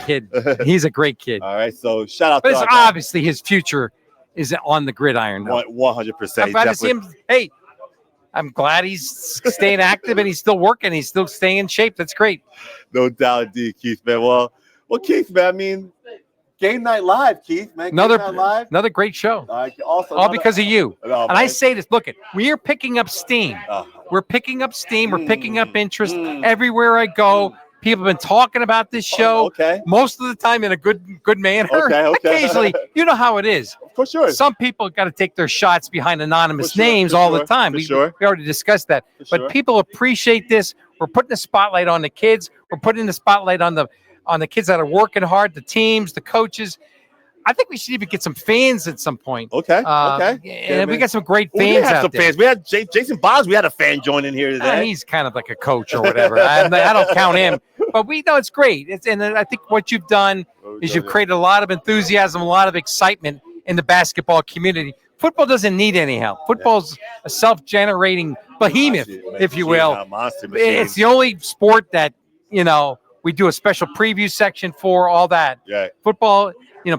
Kid, he's a great kid. All right, so shout out. But to obviously his future is on the gridiron. 100%. I'm glad to see him. Hey, I'm glad he's staying active and he's still working. He's still staying in shape. That's great. No doubt, indeed, Keith, man. Well, Keith, man. I mean, Game Night Live, Keith, man. Another great show. All because of you. No, and I say this. Look, we are picking up steam. We're picking up steam. We're picking up interest everywhere I go. People have been talking about this show. Most of the time in a good manner. Occasionally, you know how it is. For sure. Some people got to take their shots behind anonymous names all the time. We already discussed that. But people appreciate this. We're putting the spotlight on the kids. We're putting the spotlight on the kids that are working hard, the teams, the coaches. I think we should even get some fans at some point. Okay. And we got some great fans out there. Fans. We had Jason Boggs. We had a fan join in here today. He's kind of like a coach or whatever. I don't count him. But we know it's great. And I think what you've done is you've created a lot of enthusiasm, a lot of excitement in the basketball community. Football doesn't need any help. Football's a self-generating behemoth, if you will. It's the only sport that, we do a special preview section for, all that. Yeah. Football,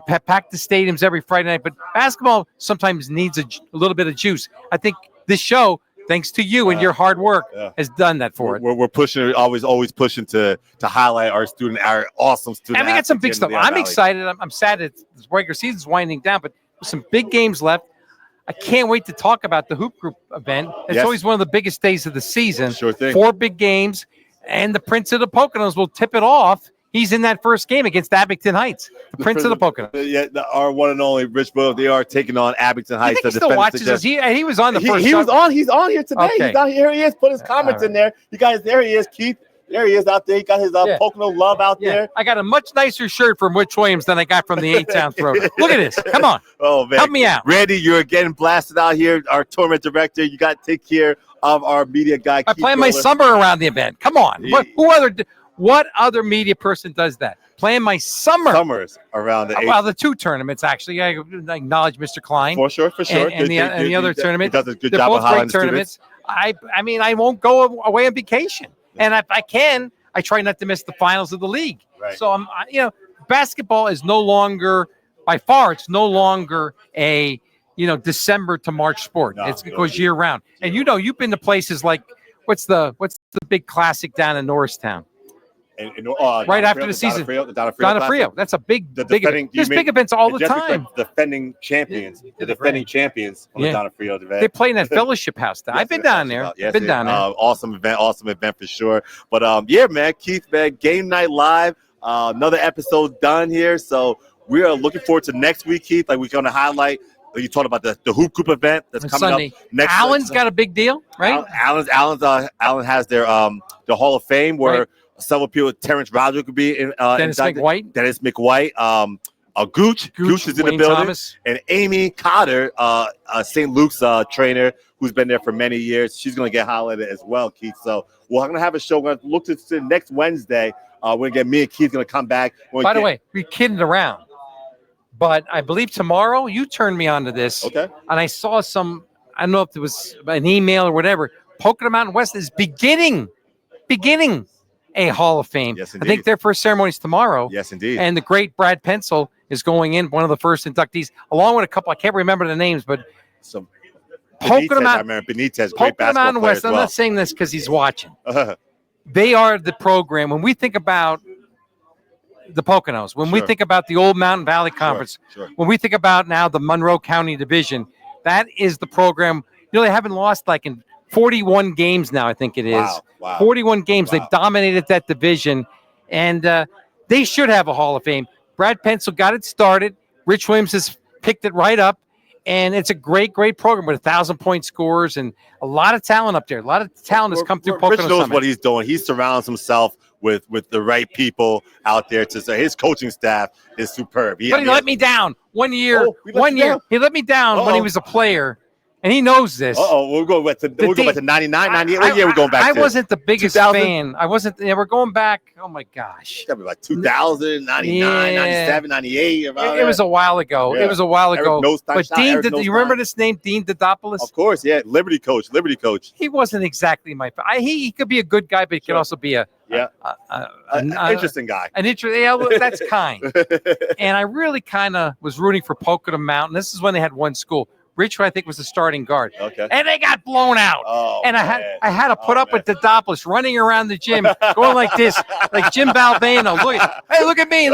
pack the stadiums every Friday night. But basketball sometimes needs a little bit of juice. I think this show, thanks to you and your hard work, has done that for it. We're pushing, always pushing to highlight our awesome student. And we got some big stuff. I'm excited. I'm sad that this regular season's winding down, but there's some big games left. I can't wait to talk about the Hoop Group event. It's always one of the biggest days of the season. Sure thing. 4 big games, and the Prince of the Poconos will tip it off. He's in that first game against Abington Heights, the Prince of the Poconos. Yeah, our one and only Rich Boyle. They are taking on Abington Heights. He still watches us. He was on the first. He was on. He's on here today. Okay. He's on here. He is. Put his comments in there. You guys, there he is, Keith. There he is out there. He got his Pocono love out there. I got a much nicer shirt from Rich Williams than I got from the A-Town Throw. Look at this. Come on. Oh, man. Help me out. Randy, you're getting blasted out here. Our tournament director. You got to take care of our media guy. I plan my summer around the event. Come on. What other media person does that? Plan my summers around the the 2 tournaments, actually. I acknowledge Mr. Klein. For sure. And the other tournament. He does a good They're job both of highlighting great tournaments. I won't go away on vacation. And if I can, I try not to miss the finals of the league. Right. So basketball is no longer, by far, it's no longer a December to March sport. It goes year round. And you've been to places like what's the big classic down in Norristown? Right after the season, Donofrio. That's a big event. There's big events all the time. Defending champions, the defending champions on the Donofrio event. They play in that fellowship house. I've been down there. Awesome event for sure. But man, Keith, man, Game Night Live. Another episode done here. So we are looking forward to next week, Keith. Like we're going to highlight. You talked about the Hoop Group event that's coming Sunday. Up next. Allen's got a big deal, right? Allen has their the Hall of Fame where several people. Terrence Roderick could be in. Dennis McWhite. Gooch is in the building, Thomas. And Amy Cotter, St. Luke's trainer, who's been there for many years. She's going to get highlighted as well, Keith. So we're going to have a show. We're going to look to next Wednesday. We're going to get me and Keith going to come back. By the way, we're kidding around. But I believe tomorrow you turned me on to this. Okay. And I saw I don't know if it was an email or whatever. Pocono Mountain West is beginning a Hall of Fame. Yes, I think their first ceremony is tomorrow. Yes, indeed. And the great Brad Pencil is going in, one of the first inductees, along with a couple. I can't remember the names, but some Pocono Benitez, great basketball Mountain West. Well. I'm not saying this because he's watching. They are the program. When we think about the Poconos, when we think about the old Mountain Valley Conference, when we think about now the Monroe County Division, that is the program. They haven't lost like in 41 games now, I think it is. Wow. 41 games. They've dominated that division, and they should have a Hall of Fame. Brad Pencil got it started. Rich Williams has picked it right up. And it's a great program with 1,000-point scores and a lot of talent up there. A lot of talent has come through Pocono Rich knows Summit. what he's doing. He surrounds himself with the right people out there to say his coaching staff is superb. But he let me down 1 year. He let me down when he was a player. And he knows this. We'll go back to 99, 98. What year are we going back to? I wasn't the biggest 2000? fan. I wasn't. We're going back. Oh, my gosh. That'd be like 2000, 99, 97, 98. It was a while ago. Yeah. It was a while ago. But Dean, you remember this name, Dean Dodopoulos? Of course, yeah. Liberty coach. He wasn't exactly my – he could be a good guy, but he could also be an interesting guy. That's kind. And I really kind of was rooting for Pocono Mountain. This is when they had one school. Richwood, I think, was the starting guard. Okay. And they got blown out. I had to put up with Dodopoulos running around the gym, going like this, like Jim Balvano. Look at me.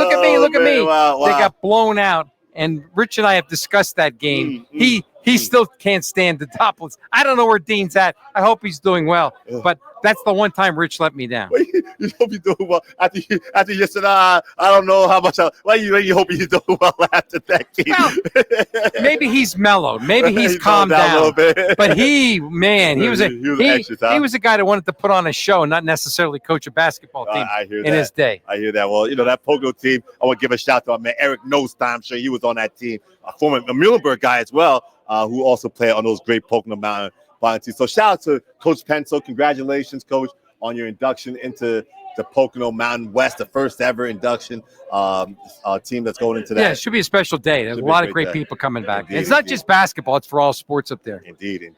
Wow. They got blown out. And Rich and I have discussed that game. He still can't stand Dodopoulos. I don't know where Dean's at. I hope he's doing well. But that's the one time Rich let me down. You hope you're doing well after you said, I don't know how much. Why you hope you're doing well after that game? Well, maybe he's mellowed. Maybe he's calmed down a little bit. But he was a guy that wanted to put on a show, not necessarily coach a basketball team in his day. I hear that. Well, that Pocono team, I want to give a shout to our man Eric Nostine. I'm sure he was on that team. A former Muhlenberg guy as well, who also played on those great Pocono Mountain volunteers. So shout out to Coach Pencil. Congratulations, Coach, on your induction into the Pocono Mountain West, the first ever induction team that's going into that. Yeah, it should be a special day. There's a lot of great people coming back. Indeed, it's not just basketball; it's for all sports up there. Indeed.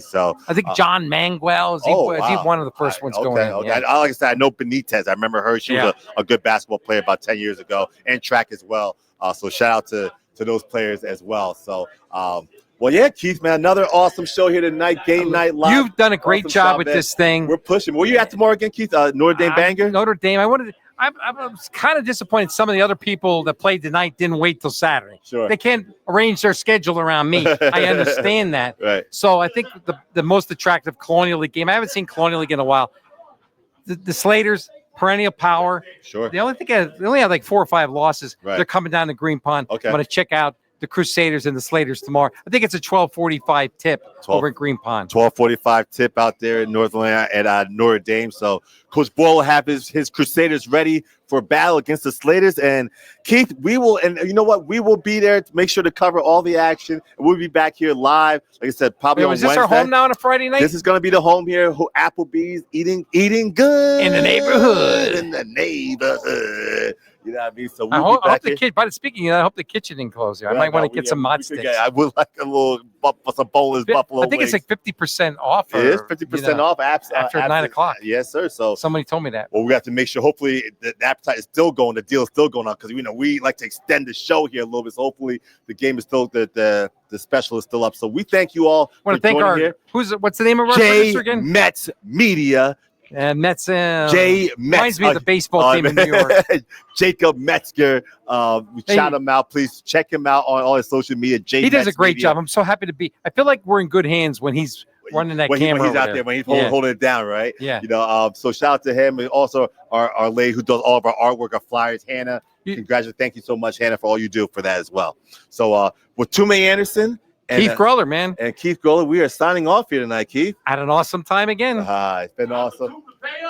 So I think John Manguel is one of the first ones going in. Okay. Yeah. Like I said, I know Benitez. I remember her. She was a good basketball player about 10 years ago, and track as well. So shout out to those players as well. So. Well, yeah, Keith, man, another awesome show here tonight, Game Night Live. You've done a great job with this thing. We're pushing. Where you at tomorrow again, Keith? Notre Dame Banger? Notre Dame. I was kind of disappointed some of the other people that played tonight didn't wait till Saturday. Sure. They can't arrange their schedule around me. I understand that. Right. So I think the most attractive Colonial League game, I haven't seen Colonial League in a while. The Slaters, perennial power. Sure. They only have like 4 or 5 losses. Right. They're coming down to Green Pond. Okay. I'm going to check out the Crusaders and the Slaters tomorrow. I think it's a 12:45 tip over at Green Pond. 12:45 tip out there in Northland at Notre Dame. So Coach Boyle will have his Crusaders ready for battle against the Slaters. And Keith, we will be there to make sure to cover all the action. And we'll be back here live. Like I said, probably on Wednesday. Is this our home now on a Friday night? This is going to be the home here. Applebee's eating good in the neighborhood. You know what I mean? So I hope the kid. But speaking, I hope the kitchen didn't close here. I might want to get some mod sticks. I would like a little some boneless buffalo. I think it's like 50% off. It is 50% off after 9 o'clock. Yes, sir. So somebody told me that. Well, we have to make sure. Hopefully, the appetite is still going. The deal is still going on because we like to extend the show here a little bit. So hopefully, the game is still the special is still up. So we thank you all. I want to thank our. What's the name of our producer again? Mets Media. And Mets. Jay Metz reminds me of the baseball team in New York. Jacob Metzger. Shout him out. Please check him out on all his social media. He does a great job. I'm so happy to be. I feel like we're in good hands when he's running that camera. When he's out there, when he's holding it down, right? Yeah. So shout out to him and also our lady who does all of our artwork, our flyers, Hannah. Congratulations. Thank you so much, Hannah, for all you do for that as well. So with Toomey Anderson. And Keith Groller, man. And Keith Groller, we are signing off here tonight, Keith. Had an awesome time again. It's been awesome.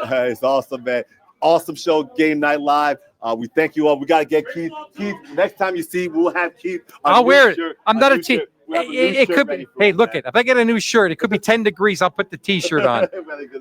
It's awesome, man. Awesome show, Game Night Live. We thank you all. We got to get Keith. Keith, next time you see, we'll have Keith. I'll wear it. I'm not a team. It could be. Hey, look it. If I get a new shirt, it could be 10 degrees. I'll put the T-shirt on.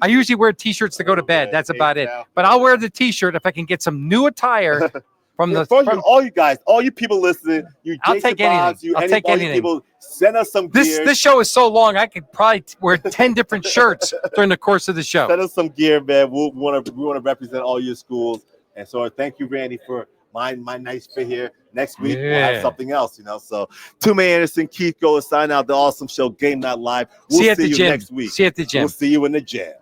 I usually wear T-shirts to go to bed. That's about it. But I'll wear the T-shirt if I can get some new attire. All you guys, all you people listening, I'll take anything. I'll take anything. People, send us some gear. This show is so long, I could probably wear 10 different shirts during the course of the show. Send us some gear, man. We want to represent all your schools, and so thank you, Randy, for my nice fit here. Next week we'll have something else, So Toomey Anderson, Keith Groller, sign out the awesome show, Game Night Live. We'll see you next week. See you at the gym. We'll see you in the gym.